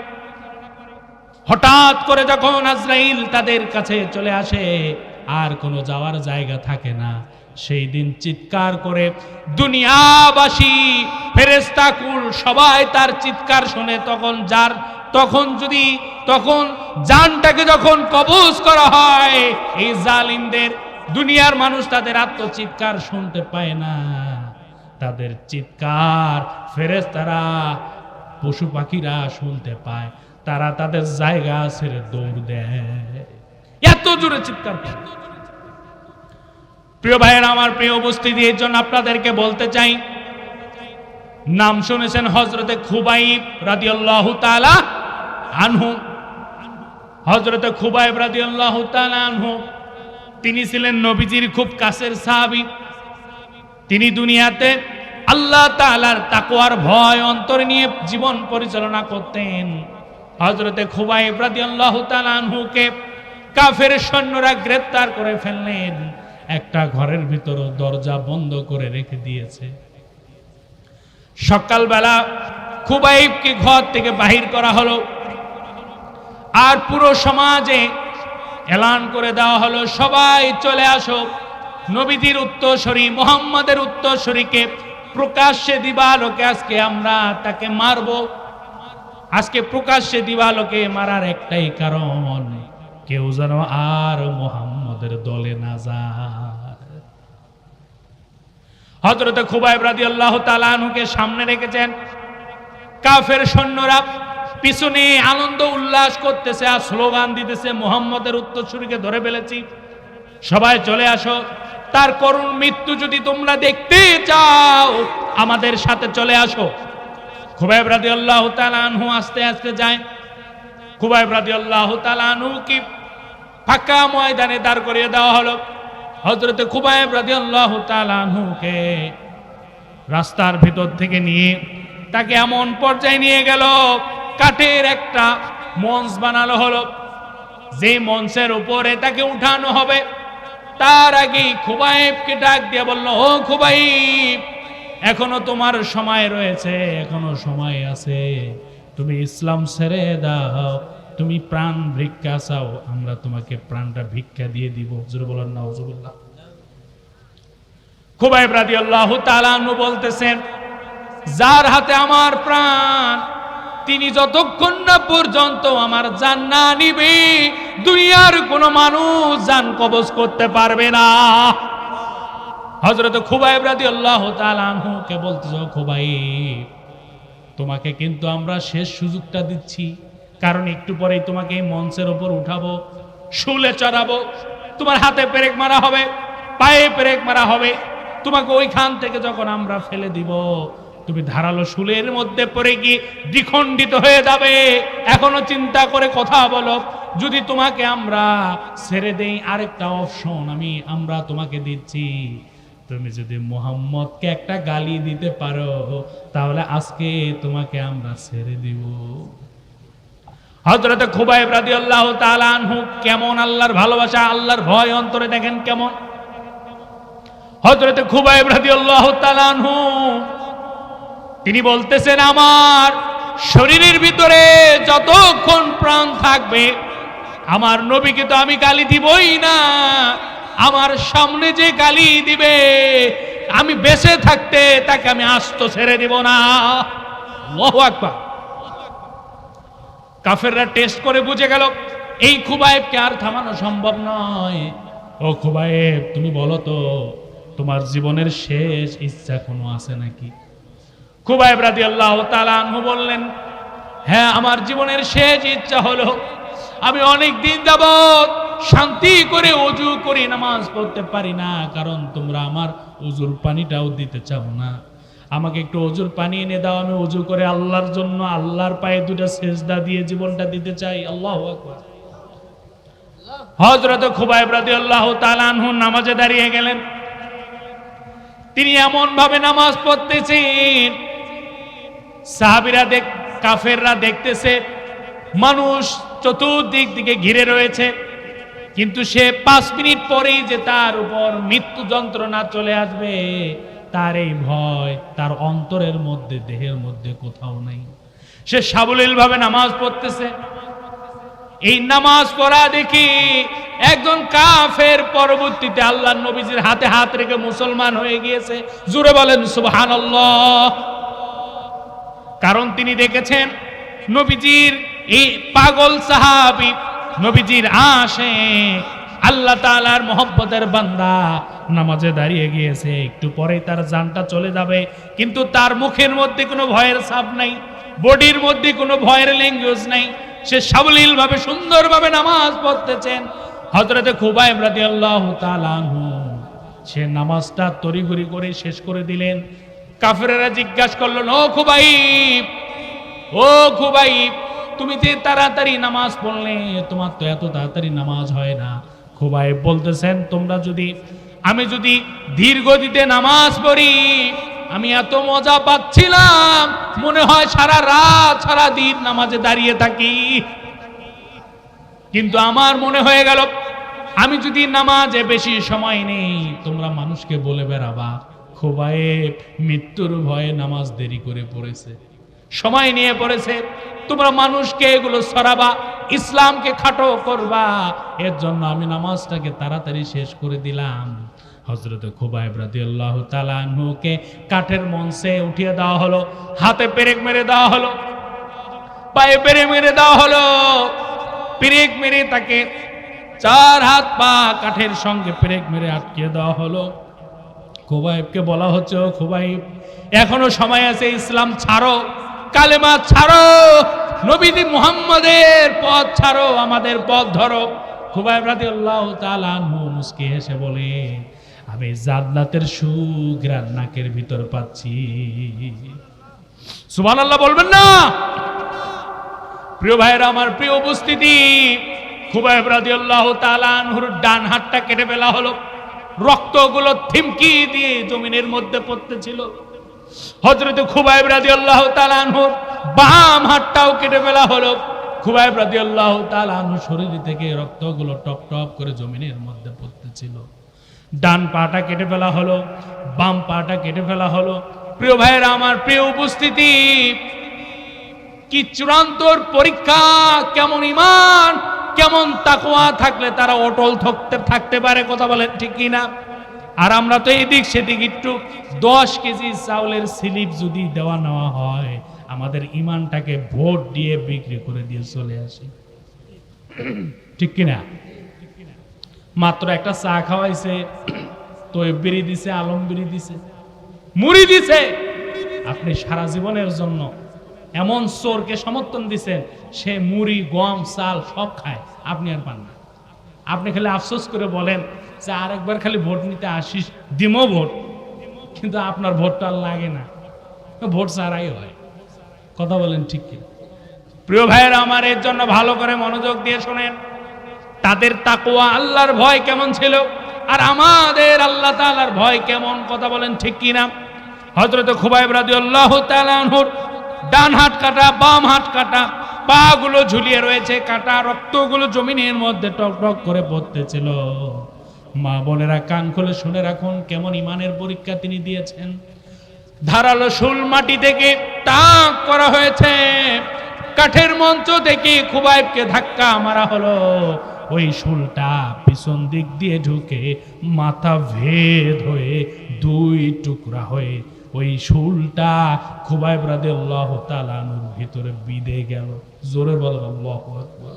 হঠাৎ করে যখন আজরাইল তাদের কাছে চলে আসে, আর কোনো যাওয়ার জায়গা থাকে না, সেই দিন চিৎকার করে দুনিয়াবাসী, ফেরেশতা কুল সবাই তার চিৎকার শুনে, তখন জানটাকে যখন কবজ করা হয়, এই জালিমদের, দুনিয়ার মানুষ তাদের আত্মচিৎকার শুনতে পায় না। তাদের চিৎকার ফেরেশতারা, পশু পাখিরা শুনতে পায়। তারা তাদের জায়গা ছেড়ে দৌড় দেয়, এত জোরে চিৎকার করে। প্রিয় ভাইয়েরা আমার, প্রিয় উপস্থিতি, এর জন্য আপনাদেরকে বলতে চাই, নাম শুনেছেন হযরতে খুবাইব রাদিয়াল্লাহু তাআলা আনহু। হযরতে খুবাইব রাদিয়াল্লাহু তাআলা আনহু, তিনি ছিলেন নবীজির খুব কাছের সাহাবী। তিনি দুনিয়াতে আল্লাহ তাআলার তাকওয়ার ভয় অন্তরে নিয়ে জীবন পরিচালনা করতেন। হযরতে খুবাইব রাদিয়াল্লাহু তাআলা আনহুকে কাফের সৈন্যরা গ্রেফতার করে ফেললেন। একটা ঘরের ভিতরে দরজা বন্ধ করে রেখে দিয়েছে। সকালবেলা খুবাইবকে ঘর থেকে বাহির করা হলো, আর পুরো সমাজে এলান করে দেওয়া হলো, সবাই চলে আসো, নবীজির উত্তরসূরি মুহাম্মাদের উত্তরসূরিকে প্রকাশ্যে দিবালোকে আজকে আমরা তাকে মারব। আজকে প্রকাশ্যে দিবালোকে মারার একটাই কারণ, কেউ যেন আর মুহাম্মাদের দলে না যায়। হযরতে খুবাইব রাদিয়াল্লাহু তাআলা আনহুকে সামনে রেখেছেন, কাফের সৈন্যরা পিছনে আনন্দ উল্লাস করতেছে আর স্লোগান দিতেছে, মুহাম্মাদের উত্তরসূরিকে ধরে ফেলেছি, সবাই চলে আসো, তার করুণ মৃত্যু যদি তোমরা দেখতে চাও আমাদের সাথে চলে আসো। খুবাইব রাদিয়াল্লাহু তাআলা আনহু আস্তে আস্তে যায়। খুবাইব রাদিয়াল্লাহু তাআলা আনহুকে ফাঁকা ময়দানে দাঁড় করিয়ে দেওয়া হলো। হযরতে খুবাইব রাদিয়াল্লাহু তাআলা আনহুকে রাস্তার ভিতর থেকে নিয়ে তাকে এমন পর্যায়ে নিয়ে গেল, কাঠের একটা মঞ্চ বানানো হলো, যে মঞ্চের উপরে তাকে উঠানো হবে। তার আগে খুবাইবকে ডাক দিয়ে বলল, ও খুবাইব, এখনো তোমার সময় রয়েছে, এখনো সময় আছে, তুমি ইসলাম ছেড়ে দাও, তুমি প্রাণ ভিক্ষা চাও, আমরা তোমাকে প্রাণটা ভিক্ষা দিয়ে দিব। জোরে বলেন নাউজুবিল্লাহ। খুবাইব রাদিয়াল্লাহু তাআলা আনহু বলতেছেন, যার হাতে আমার প্রাণ, তিনি যতক্ষণ না পর্যন্ত আমার জান না নিবে, দুনিয়ার কোনো মানুষ জান কবজ করতে পারবে না। হযরত খুবাইব রাদিয়াল্লাহু তাআলা আনহুকে বলতেছে, খুবাইব, তোমাকে কিন্তু আমরা শেষ সুযোগটা দিচ্ছি, কারণ একটু পরেই তোমাকে এই মঞ্চের উপর উঠাবো, শুলে চড়াবো, তোমার হাতে পেরেক মারা হবে, পায়ে পেরেক মারা হবে, তোমাকে ওইখান থেকে যখন আমরা ফেলে দিব, তুমি ধারালো শুলের মধ্যে পড়ে গিয়ে দ্বিখণ্ডিত হয়ে যাবে। এখনো চিন্তা করে কথা বলো, যদি তোমাকে আমরা ছেড়ে দেই, আরেকটা অপশন আমরা তোমাকে দিচ্ছি, তুমি যদি মুহাম্মদকে একটা গালি দিতে পারো তাহলে আজকে তোমাকে আমরা ছেড়ে দিব। হযরত খুবাইব রাদিয়াল্লাহু তাআলা আনহু কেমন আল্লাহর ভালোবাসা, আল্লাহর ভয় অন্তরে দেখেন কেমন। হযরত খুবাইব রাদিয়াল্লাহু তাআলা আনহু তিনি বলতেছেন, আমার শরীরের ভিতরে যতক্ষণ প্রাণ থাকবে আমার নবীকে তো আমি গালি দিবই না, আমার সামনে যে গালি দিবে আমি বেঁচে থাকতে তাকে আমি আস্ত ছেড়ে দিব না। আল্লাহু আকবার। কাফেররা টেস্ট করে বুঝে গেল এই খুবাইবকে আর থামানো সম্ভব নয়। ও খুবাইব, তুমি বলো তো তোমার জীবনের শেষ ইচ্ছা কোনো আছে নাকি? খুবাইব রাদিয়াল্লাহু তাআলা আনহু বললেন, হ্যাঁ, আমার জীবনের শেষ ইচ্ছা হলো আমি অনেক দিন যাবত শান্তি করে ওযু করে নামাজ পড়তে পারি না, কারণ তোমরা আমার ওযুর পানিটাও দিতে চাও না। আমাকে একটু ওযুর পানি এনে দাও, আমি ওযু করে আল্লাহর জন্য আল্লাহর পায়ে দুটো সিজদা দিয়ে জীবনটা দিতে চাই। আল্লাহু আকবার। হযরত খুবাইব রাদিয়াল্লাহু তাআলা আনহু নামাজে দাঁড়িয়ে গেলেন। তিনি এমন ভাবে নামাজ পড়তেছেন, সাহাবীরা কাফেররা দেখতেছে, মানুষ চতুর্দিক দিকে ঘিরে রয়েছে, কিন্তু সে 5 মিনিট পরেই যে তার উপর মৃত্যু যন্ত্রণা চলে আসবে তার এই ভয় তার অন্তরের মধ্যে, দেহের মধ্যে কোথাও নাই। সে সাবলীল ভাবে নামাজ পড়তেছে। এই নামাজ পড়া দেখি একজন কাফের পরবর্তীতে আল্লাহর নবীজির হাতে হাত রেখে মুসলমান হয়ে গিয়েছে। জোরে বলেন সুবহানাল্লাহ। কারণ তিনি দেখেছেন নবীজির এই পাগল সাহাবী, নবীজির আশিক, আল্লাহ তাআলার মহব্বতের বান্দা নামাজে দাঁড়িয়ে গিয়েছে, একটু পরে তার জানটা চলে যাবে, কিন্তু তার মুখের মধ্যে কোনো ভয়ের ছাপ নাই, বডির মধ্যে কোনো ভয়ের ল্যাঙ্গুয়েজ নাই। সে সাবলীল ভাবে সুন্দরভাবে নামাজ পড়তেছেন। হযরত খুবাইব রাদিয়াল্লাহু তাআলা আনহু সে নামাজটা তড়িঘড়ি করে শেষ করে দিলেন। কাফেরেরা জিজ্ঞাসা করলেন, ও খুবাইব, ও খুবাইব, তুমি যে তাড়াতাড়ি নামাজ পড়লে, তোমার তো এত তাড়াতাড়ি নামাজ হয় না। খুবাইব বলতেছেন, আমি যদি ধীর গতিতে নামাজ পড়ি আমি এত মজা পাচ্ছিলাম, মনে হয় সারা রাত সারা দিন নামাজে দাঁড়িয়ে থাকি। কিন্তু আমার মনে হয়ে গেল আমি যদি নামাজে বেশি সময় নেই, তোমরা মানুষকে বলে বেড়াবা খুবাইব মৃত্যুর ভয়ে নামাজ দেরি করে পড়েছে, সময় নিয়ে পড়েছে, তোমরা মানুষকে এগুলো ছড়াবা, ইসলামকে খাটো করবা, এর জন্য আমি নামাজটাকে তাড়াতাড়ি শেষ করে দিলাম। হযরত খুবাইব রাদিয়াল্লাহু তাআলা আনহুকে কাঠের মঞ্চে উঠিয়ে দেওয়া হলো, হাতে পেরেক মেরে দেওয়া হলো, পায়ে পেরেক মেরে দেওয়া হলো। পেরেক মেরে তাকে 4 হাত পা কাঠের সঙ্গে পেরেক মেরে আটকে দেওয়া হলো। খুবাইবকে বলা হচ্ছে, ও খুবাইব, এখনো সময় আছে, ইসলাম ছাড়ো, কালেমা ছাড়ো, নবী মুহাম্মদের পথ ছাড়ো, আমাদের পথ ধরো। খুবাইব রাদিয়াল্লাহু তাআলা আনহু মুস্কি হেসে বলে, আমি জান্নাতের সুঘ্রাণ নাকের ভিতর পাচ্ছি। সুবহানাল্লাহ বলবেন না? প্রিয় ভাইরা আমার, প্রিয় উপস্থিতি, খুবাইব রাদিয়াল্লাহু তাআলা আনহুর ডান হাতটা কেটে ফেলা হলো, রক্তগুলো থিমকি দিয়ে জমিনের মধ্যে পড়তেছিল। হযরত খুবাইব রাদিয়াল্লাহু তাআলা আনহুর বাম হাতটাও কেটে ফেলা হলো। খুবাইব রাদিয়াল্লাহু তাআলা আনহুর শরীর থেকে রক্তগুলো টপ টপ করে জমিনের মধ্যে পড়তেছিল। ডান পাটা কেটে ফেলা হলো, বাম পাটা কেটে ফেলা হলো। প্রিয় ভাইরা আমার, প্রিয় উপস্থিতি, কি চূড়ান্ত পরীক্ষা! কেমন ঈমান, কেমন তাকওয়া থাকলে তারা অটল থাকতে পারে, কথা বলেন ঠিক কি না? আর আমরা তো এদিক সেদিক একটু 10 কেজি চাউলের স্লিপ যদি দেওয়া নেওয়া হয়, আমাদের ঈমানটাকে ভোট দিয়ে বিক্রি করে দিয়ে চলে আসি, ঠিক কিনা? মাত্র একটা চা খাওয়াইছে, তৈব বিড়ি দিছে, আলম বিড়ি দিছে, মুড়ি দিছে, আপনি সারা জীবনের জন্য এমন চোরকে সমর্থন দিছেন, সে মুড়ি, গম, চাল সব খায়, আপনি আর পান না। আপনি খালি আফসোস করে বলেন যে আরেকবার খালি ভোট নিতে আসিস, দিমো ভোট, কিন্তু আপনার ভোটটা আর লাগে না। ভোট ছাড়াই হয়। কথা বলেন ঠিক কি? প্রিয় ভাইয়েরা আমার, এর জন্য ভালো করে মনোযোগ দিয়ে শোনেন। তাদের তাকওয়া আল্লাহর ভয় কেমন ছিল, আর আমাদের আল্লাহ তাআলার ভয় কেমন? কথা বলেন ঠিক কি না? হযরত খুবাইব রাদিয়াল্লাহু তাআলা আনহুর ডান হাত কাটা, বাম হাত কাটা, পা গুলো ঝুলিয়ে রয়েছে কাটা, রক্তগুলো জমিনের মধ্যে টক টক করে পড়তেছিল। মা বোনেরা কান খুলে শুনে রাখুন, কেমন ইমানের পরীক্ষা তিনি দিয়েছেন। ধারালো শুল মাটি থেকে তাক করা হয়েছে, কাঠের মঞ্চ থেকে খুবাইবকে ধাক্কা মারা হলো। ওই শুলটা পিছন দিক দিয়ে ঢুকে মাথা ভেদ হয়ে দুই টুকরা হয়ে ওই শুলটা খুবাইব রাদিয়াল্লাহু তাআলা আনহুর ভিতরে বিঁধে গেল। জোরে বলেন আল্লাহু আকবার।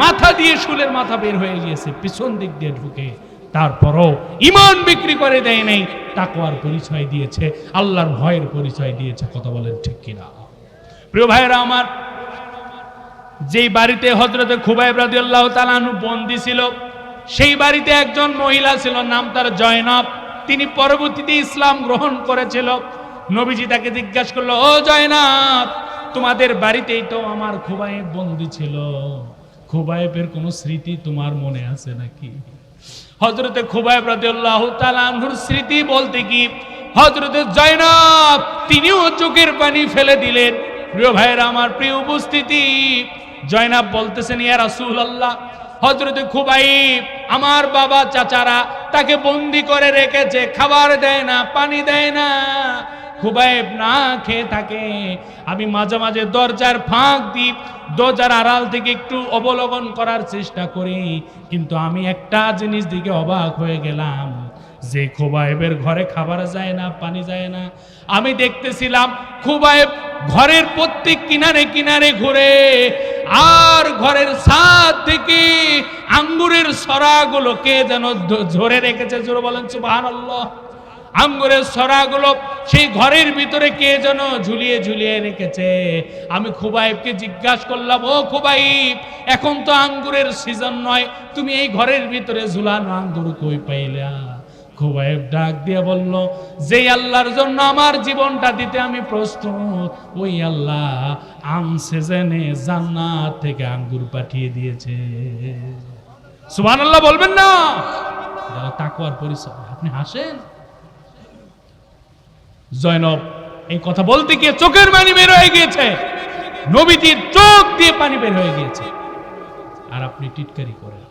মাথা দিয়ে শুলের মাথা বের হয়ে গিয়েছে পিছন দিক দিয়ে ঢুকে। তারপরও ইমান বিক্রি করে দেয় নাই, তাকওয়ার পরিচয় দিয়েছে, আল্লাহর ভয়ের পরিচয় দিয়েছে। কথা বলেন ঠিক কিনা? প্রিয় ভাইরা আমার, যেই বাড়িতে হযরত খুবাইব রাদিয়াল্লাহু তাআলা আনহু বন্দী ছিল, সেই বাড়িতে একজন মহিলা ছিল, নাম তার জয়নব। তিনি পরবর্তীতে ইসলাম গ্রহণ করেছিল। নবীজি তাকে জিজ্ঞাসা করলো, ও জয়নব, তোমাদের বাড়িতেই তো আমার খুবাইব বন্দী ছিল, খুবাইবের কোনো স্মৃতি তোমার মনে আছে নাকি? হযরতে খুবাইব রাদিয়াল্লাহু তাআলা আনহুর স্মৃতি বলতে কি, হযরতে জয়নব তিনিও চোখের পানি ফেলে দিলেন। প্রিয় ভাইয়েরা আমার, প্রিয় উপস্থিতি, জয়নব বলতেছেন, ইয়া রাসূলুল্লাহ, হযরতে খুবাইব, আমার বাবা চাচারা তাকে বন্দি করে রেখেছে, খাবার দেয় না, পানি দেয় না, খুবাইব না খেয়ে থাকে। আমি মাঝে মাঝে দরজার ফাঁক দিই, দরজার আড়াল থেকে একটু অবলোকন করার চেষ্টা করি, কিন্তু আমি একটা জিনিস দিকে অবাক হয়ে গেলাম, যে খুবাইবের ঘরে খাবার যায় না, পানি যায় না। আমি দেখতেছিলাম খুবাইব ঘরের প্রত্যেক কিনারে কিনারে ঘুরে, আর ঘরের ছাদ থেকে আঙ্গুরের সরাগুলোকে যেন ধরে রেখেছে। জোরে বলেন সুবহানাল্লাহ। আঙ্গুরের সরাগুলো সেই ঘরের ভিতরে কে যেন ঝুলিয়ে ঝুলিয়ে রেখেছে। আমি খুবাইবকে জিজ্ঞাসা করলাম, ও খুবাইব, এখন তো আঙ্গুরের সিজন নয়, তুমি এই ঘরের ভিতরে ঝুলানো আঙ্গুর কই পাইলা? খুবাইব ডাক দিয়ে বলল, যে আল্লাহর জন্য আমার জীবনটা দিতে আমি প্রস্তুত, ওই আল্লাহ আনসিজনে জান্নাত থেকে আঙ্গুর পাঠিয়ে দিয়েছে। সুবহানাল্লাহ বলবেন না? তাকওয়ার পরিচয়। আপনি হাসেন। জয়নব এই কথা বলতে গিয়ে চোখের পানি বের হয়ে গিয়েছে, নবীজির চোখ দিয়ে পানি বের হয়ে গিয়েছে, আর আপনি টিটকারি করেন।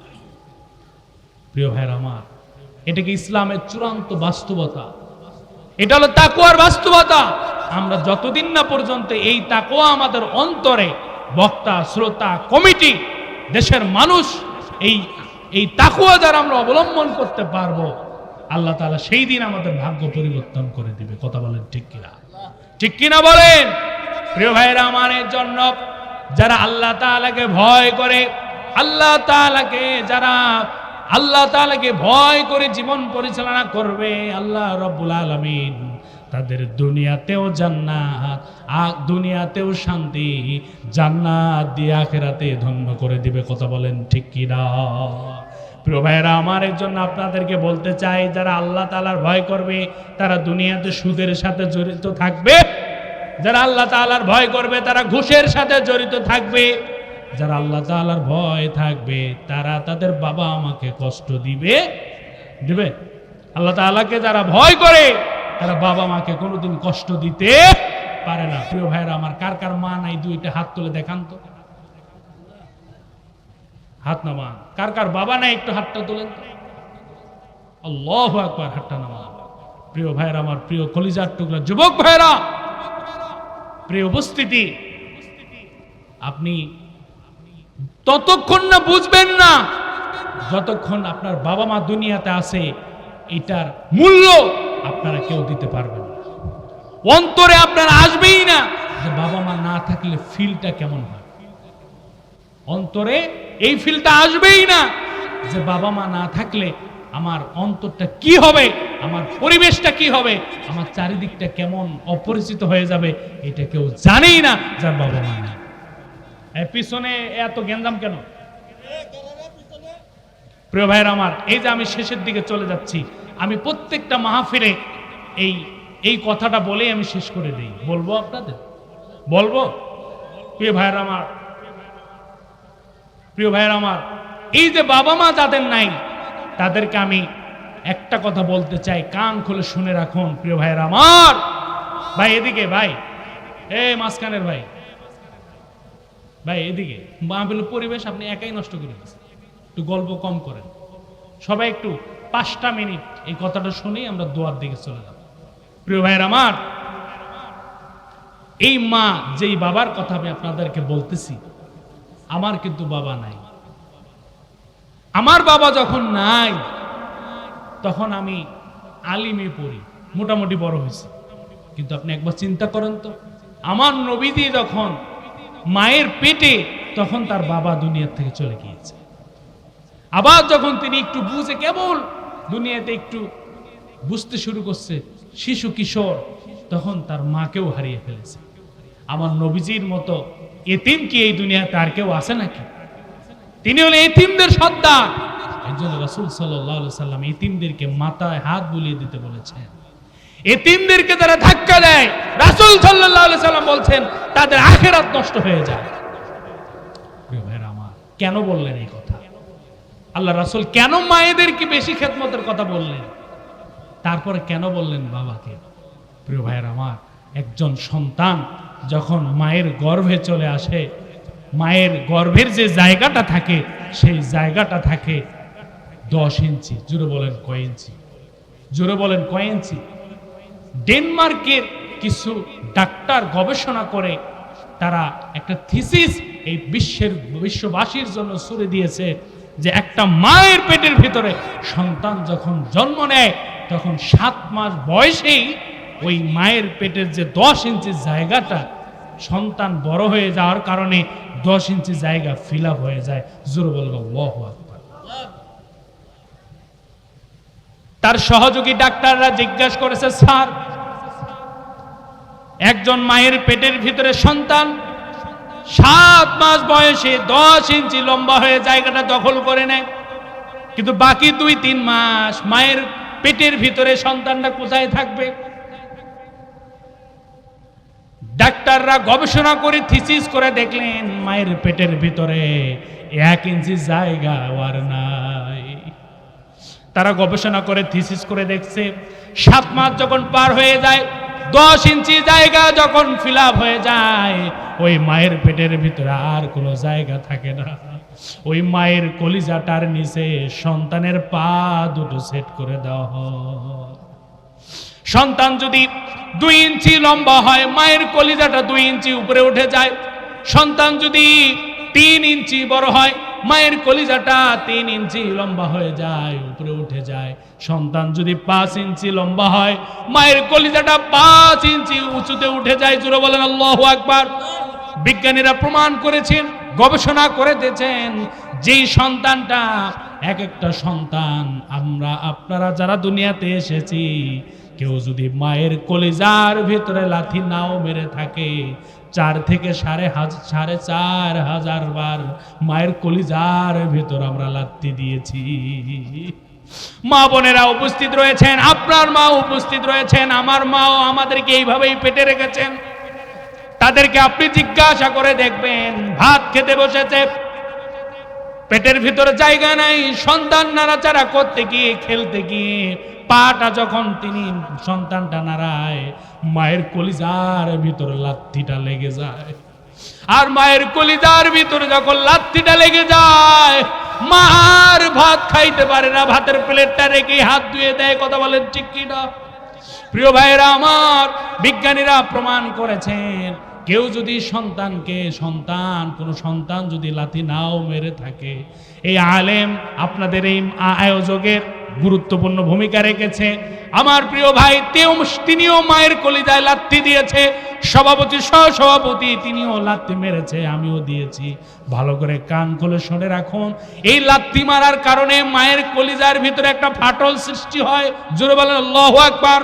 প্রিয় ভাইরা আমার, এটা কি ইসলামের চূড়ান্ত বাস্তবতা? এটা হলো তাকওয়ার বাস্তবতা। আমরা যতদিন না পর্যন্ত এই তাকওয়া আমাদের অন্তরে, বক্তা, শ্রোতা, কমিটি, দেশের মানুষ এই তাকওয়া যারা আমরা অবলম্বন করতে পারবো, আল্লাহ তাআলা সেই দিন আমাদের ভাগ্য পরিবর্তন করে দিবে। কথা বলেন ঠিক কিনা? ঠিক কিনা বলেন? প্রিয় ভাইরা আমার, এর জন্য যারা আল্লাহ তাআলাকে ভয় করে, আল্লাহ তাআলাকে ভয় করে জীবন পরিচালনা করবে, আল্লাহ রাব্বুল আলামিন তাদের দুনিয়াতেও জান্নাত, দুনিয়াতেও শান্তি, জান্নাত দিয়ে আখিরাতে ধন্য করে দিবে। কথা বলেন ঠিক কিনা? প্রিয় ভাইরা আমার, এর জন্য আপনাদেরকে বলতে চাই, যারা আল্লাহ তাআলার ভয় করবে তারা দুনিয়াতে সুদের সাথে জড়িত থাকবে, যারা আল্লাহ তাআলার ভয় করবে তারা ঘুষের সাথে জড়িত থাকবে, যারা আল্লাহ তাআলার ভয় থাকবে তারা তাদের বাবা আমাকে কষ্ট দিবে। আল্লাহ তাআলাকে যারা ভয় করে তারা বাবা মাকে কোনোদিন কষ্ট দিতে পারে না। প্রিয় ভাইরা আমার, কার কার মা নাই দুইটা হাত তুলে দেখান তো। হাত নামান। কার কার বাবা নাই একটু হাতটা তোলেন। আল্লাহু আকবার, হাতটা নামান। প্রিয় ভাইরা আমার, প্রিয় কলিজার টুকরা যুবক ভাইরা, প্রিয় উপস্থিতি, আপনি ততক্ষণ না বুঝবেন না যতক্ষণ আপনার বাবা মা দুনিয়াতে আছে, এটার মূল্য আপনারা কেউ দিতে পারবেন না। অন্তরে আপনার আসবেই না যে বাবা মা না থাকলে ফিলটা কেমন হয়। অন্তরে এই ফিলটা আসবেই না যে বাবা মা না থাকলে আমার অন্তরটা কি হবে, আমার পরিবেশটা কি হবে, আমার চারিদিকটা কেমন অপরিচিত হয়ে যাবে, এটা কেউ জানেই না যার বাবা মা নেই। পিছনে এত গেঞ্জাম কেন? প্রিয় ভাইয়ের আমার, এই যে আমি শেষের দিকে চলে যাচ্ছি, আমি প্রত্যেকটা মাহফিলে এই কথাটা বলেই আমি শেষ করে দিই। বলবো আপনাদের, বলবো প্রিয় ভাইয়ের আমার, প্রিয় ভাইয়ের আমার, এই যে বাবা মা যাদের নাই তাদেরকে আমি একটা কথা বলতে চাই, কান খুলে শুনে রাখুন প্রিয় ভাইয়ের আমার। ভাই এদিকে, ভাই মাঝখানের ভাই, ভাই এদিকে, মাহফিল পরিবেশ আপনি একাই নষ্ট করে দিচ্ছেন, একটু গল্প কম করেন, সবাই একটু 5টা মিনিট এই কথাটা শুনেই আমরা দোয়ার দিকে চলে যাব। প্রিয় ভাইয়ের আমার, এই মা যেই বাবার কথা আমি আপনাদেরকে বলতেছি, আমার কিন্তু বাবা নাই। আমার বাবা যখন নাই তখন আমি আলিমে পড়ি, মোটামুটি বড় হয়েছি। কিন্তু আপনি একবার চিন্তা করেন তো, আমার নবীজি যখন মায়ের পেটে, তখন তার বাবা দুনিয়ার থেকে চলে গিয়েছে। আবার যখন তিনি একটু বুঝে কেবল দুনিয়াতে একটু বুঝতে শুরু করছে, শিশু কিশোর, তখন তার মাকেও হারিয়ে ফেলেছে। আমার নবীজির মতো এতিম কি এই দুনিয়াতে আর কেউ আছে নাকি? তিনি হলেন এতিমদের সর্দার। এর জন্য রাসূল সাল্লাল্লাহু আলাইহি সাল্লাম এতিমদেরকে মাথায় হাত বুলিয়ে দিতে বলেছেন। এতিমদেরকে যারা ধাক্কা দেয়, রাসূল সাল্লাল্লাহু আলাইহি সাল্লাম বলছেন তাদের আখিরাত নষ্ট হয়ে যায়। প্রিয় ভাইরা আমার, কেন বললেন এই কথা? আল্লাহ রাসূল কেন মায়েদেরকে বেশি খেদমতের কথা বললেন? তারপরে কেন বললেন বাবাকে? প্রিয় ভাইরা আমার, একজন সন্তান যখন মায়ের গর্ভে চলে আসে, মায়ের গর্ভের যে জায়গাটা থাকে, সেই জায়গাটা থাকে 10 ইঞ্চি। জোরে বলেন কয় ইঞ্চি? জোরে বলেন কয় ইঞ্চি? ডেনমার্কের কিছু ডাক্তার গবেষণা করে তারা একটা থিসিস এই বিশ্ববাসীর জন্য ছুড়ে দিয়েছে যে একটা মায়ের পেটের ভিতরে সন্তান যখন জন্ম নেয়, তখন 7 মাস বয়সেই ওই মায়ের পেটের যে 10 ইঞ্চি জায়গাটা, সন্তান বড় হয়ে যাওয়ার কারণে 10 ইঞ্চি জায়গা ফিল আপ হয়ে যায়। জোরে বলবো আল্লাহু আকবার। তার সহযোগী ডাক্তাররা জিজ্ঞাসা করেছে, স্যার, একজন মায়ের পেটের ভিতরে সন্তান 7 মাস বয়সে 10 ইঞ্চি লম্বা হয়ে জায়গাটা দখল করে নেয়, কিন্তু বাকি 2-3 মাস মায়ের পেটের ভিতরে সন্তানটা কোথায় থাকবে? ডাক্তাররা গবেষণা করে থিসিস করে দেখলেন মায়ের পেটের ভিতরে 1 ইঞ্চি জায়গা আর নাই। তারা গবেষণা করে থিসিস করে দেখছে 7 মাস যখন পার হয়ে যায়, 10 ইঞ্চি জায়গা যখন ফিল আপ হয়ে যায়, ওই মায়ের পেটের ভিতরে আর কোনো জায়গা থাকে না। ওই মায়ের কলিজাটার নিচে সন্তানের পা দুটো সেট করে দেওয়া হয়। সন্তান যদি 2 ইঞ্চি লম্বা হয়, মায়ের কলিজাটা 2 ইঞ্চি উপরে উঠে যায়। সন্তান যদি 3 ইঞ্চি বড় হয়, মায়ের কলিজাটা 3 ইঞ্চি লম্বা হয়ে যায়, উপরে উঠে যায়। সন্তান যদি 5 ইঞ্চি লম্বা হয়, মায়ের কলিজাটা 5 ইঞ্চি উঁচুতে উঠে যায়। জোরে বলেন আল্লাহু আকবার। বিজ্ঞানীরা প্রমাণ করেছেন, গবেষণা করে দিয়েছেন, যেই সন্তানটা, এক একটা সন্তান, আমরা আপনারা যারা দুনিয়াতে এসেছি, কেউ যদি মায়ের কলিজার ভিতরে লাথি নাও মেরে থাকে, 4 থেকে 4,500 বার মায়ের কলিজার ভিতর আমরা লাথি দিয়েছি। মা বোনেরা উপস্থিত রয়েছেন, আপনার মা উপস্থিত রয়েছেন, আমার মাও আমাদেরকে এইভাবেই পেটে রেখেছেন। তাদেরকে আপনি জিজ্ঞাসা করে দেখবেন, ভাত খেতে বসেছে, পেটের ভিতরে জায়গা নাই, সন্তান নাড়াচাড়া করতে গিয়ে, খেলতে গিয়ে পাটা যখন তিনি সন্তানটা নাড়ায়, মায়ের কলিজার ভিতরে লাথিটা লেগে যায়। আর মায়ের কলিজার ভিতরে যখন লাথিটা লেগে যায়, মা আর ভাত খাইতে পারে না, ভাতের প্লেটটা রেখে হাত ধুয়ে দেয়। কথা বলেন ঠিক কি না? প্রিয় ভাইরা আমার, বিজ্ঞানীরা প্রমাণ করেছেন, কেউ যদি কোনো সন্তান যদি লাথি নাও মেরে থাকে, এই আলেম আপনাদের এই আয়োজকের গুরুত্বপূর্ণ ভূমিকা রেখেছে। আমার প্রিয় ভাই, তিনিও মায়ের কলিজায় লাথি দিয়েছে, সভাপতি সহসভাপতি তিনিও লাথি মেরেছে, আমিও দিয়েছি। ভালো করে কান খুলে শুনে রাখুন, এই লাথি মারার কারণে মায়ের কলিজার ভিতরে একটা ফাটল সৃষ্টি হয়। জোরে বলেন আল্লাহু আকবার।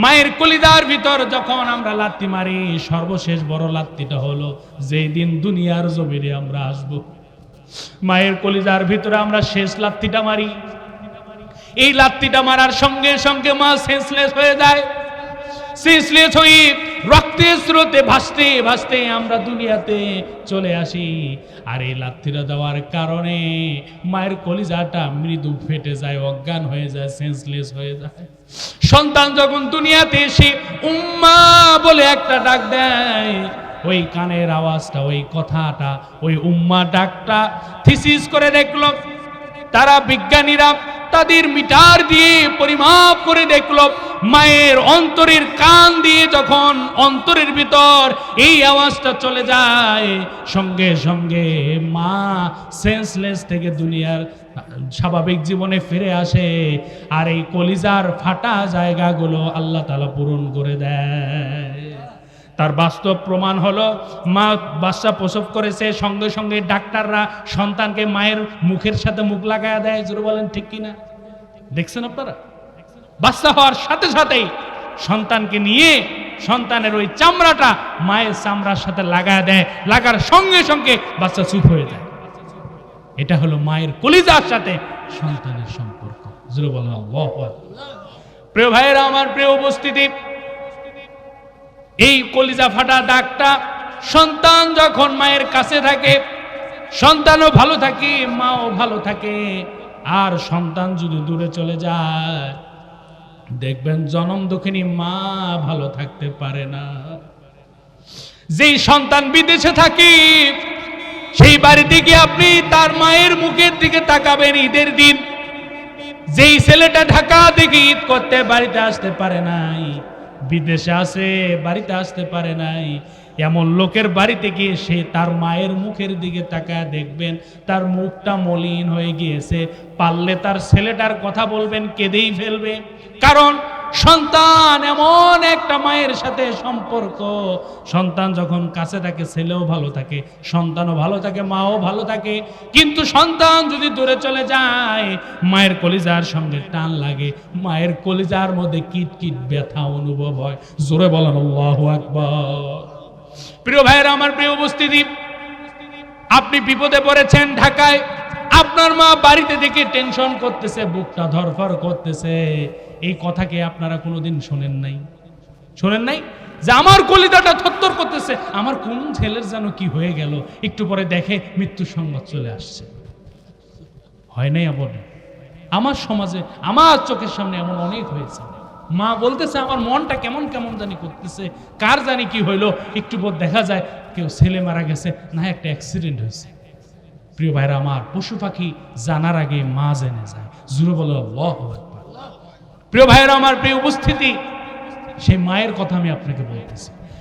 মায়ের কলিজার ভিতর যখন আমরা লাথি মারি, সর্বশেষ বড় লাথিটা হলো যেই দিন দুনিয়ার জমিনে আমরা আসব, মায়ের কলিজার ভিতরে আমরা শেষ লাথিটা মারি। এই লাত্তিটা মারার সঙ্গে সঙ্গে মা সেন্সলেস হয়ে যায়। সেন্সলেস হয়ে রক্তের স্রোতে ভাসতে ভাসতে আমরা দুনিয়াতে চলে আসি। আর এই লাত্তিটা দেওয়ার কারণে মায়ের কলিজাটা মৃদু ফেটে যায়, অজ্ঞান হয়ে যায়, সেন্সলেস হয়ে যায়। সন্তান যখন দুনিয়াতে এসে উম্মা বলে একটা ডাক দেয়, ওই কানের আওয়াজটা, ওই কথাটা, ওই উম্মা ডাকটা থিসিস করে দেখলো তারা, বিজ্ঞানীরা তাদের মিটার দিয়ে পরিমাপ করে দেখলো মায়ের অন্তরের কান দিয়ে যখন অন্তরের ভিতর এই আওয়াজটা চলে যায়, সঙ্গে সঙ্গে মা সেন্সলেস থেকে দুনিয়ার স্বাভাবিক জীবনে ফিরে আসে। আর এই কলিজার ফাটা জায়গাগুলো আল্লাহ তাআলা পূরণ করে দেয়। তার বাস্তব প্রমাণ হলো, মা বাচ্চা প্রসব করেছে, সঙ্গে সঙ্গে ডাক্তাররা সন্তানকে মায়ের মুখের সাথে মুখ লাগায় দেয়। জোরে বলেন ঠিক কিনা? দেখছেন আপনারা? বাচ্চা হওয়ার সাথে সাথেই সন্তানকে নিয়ে সন্তানের ওই চামড়াটা মায়ের চামড়ার সাথে লাগায় দেয়, লাগার সঙ্গে সঙ্গে বাচ্চা চুপ হয়ে যায়। এটা হলো মায়ের কলিজার সাথে সন্তানের সম্পর্ক। জোরে বলেন আল্লাহু আকবার। প্রিয় ভাইয়েরা আমার, প্রিয় উপস্থিতি, এই কলিজা ফাটা ডাকটা সন্তান যখন মায়ের কাছে থাকে, সন্তানও ভালো থাকে, মাও ভালো থাকে। আর সন্তান যদি দূরে চলে যায়, দেখবেন জনম দুঃখিনী মা ভালো থাকতে পারে না। যেই সন্তান বিদেশে থাকে, সেই বাড়িতে গিয়ে আপনি তার মায়ের মুখের দিকে তাকাবেন ঈদের দিন। যেই ছেলেটা ঢাকা থেকে ঈদ করতে বাড়িতে আসতে পারে নাই, বিদেশে আসে বাড়িতে আসতে পারে নাই, এমন লোকের বাড়িতে গিয়ে সে তার মায়ের মুখের দিকে তাকায় দেখবেন তার মুখটা মলিন হয়ে গিয়েছে। পারলে তার ছেলেটার কথা বলবেন, কেঁদেই ফেলবে। কারণ সন্তান এমন একটা মায়ের সাথে সম্পর্ক, সন্তান যখন কাছে থাকে ছেলেও ভালো থাকে, সন্তানও ভালো থাকে, মাও ভালো থাকে। কিন্তু সন্তান যদি দূরে চলে যায়, মায়ের কলিজার সঙ্গে টান লাগে, মায়ের কলিজার মধ্যে কিট কিট ব্যথা অনুভব হয়। জোরে বলেন আল্লাহু আকবার। প্রিয় ভাইয়েরা আমার, প্রিয় উপস্থিতি, আপনি বিপদে পড়েছেন ঢাকায়, আপনার মা বাড়িতে দেখে টেনশন করতেছে, বুকটা ধরফর করতেছে। এই কথাকে আপনারা কোনোদিন শোনেন নাই? শোনেন নাই যে আমার কলিজাটা থরথর করতেছে, আমার কোন ছেলের যেন কি হয়ে গেল, একটু পরে দেখে মৃত্যুর সংবাদ চলে আসছে? হয় নাই? আমার সমাজে, আমার চোখের সামনে এমন অনেক হয়েছে। মা বলতেছে আমার মনটা কেমন কেমন জানি করতেছে, কার জানি কি হইলো, একটু পর দেখা যায় কেউ ছেলে মারা গেছে, না একটা অ্যাক্সিডেন্ট হয়েছে। প্রিয় ভাইরা আমার, পশু পাখি জানার আগে মা জেনে যায়। জোরে বলো আল্লাহু আকবার। প্রিয় ভাইরা আমার, প্রিয় উপস্থিতি, সেই মায়ের কথা আমি আপনাকে বলতেছি।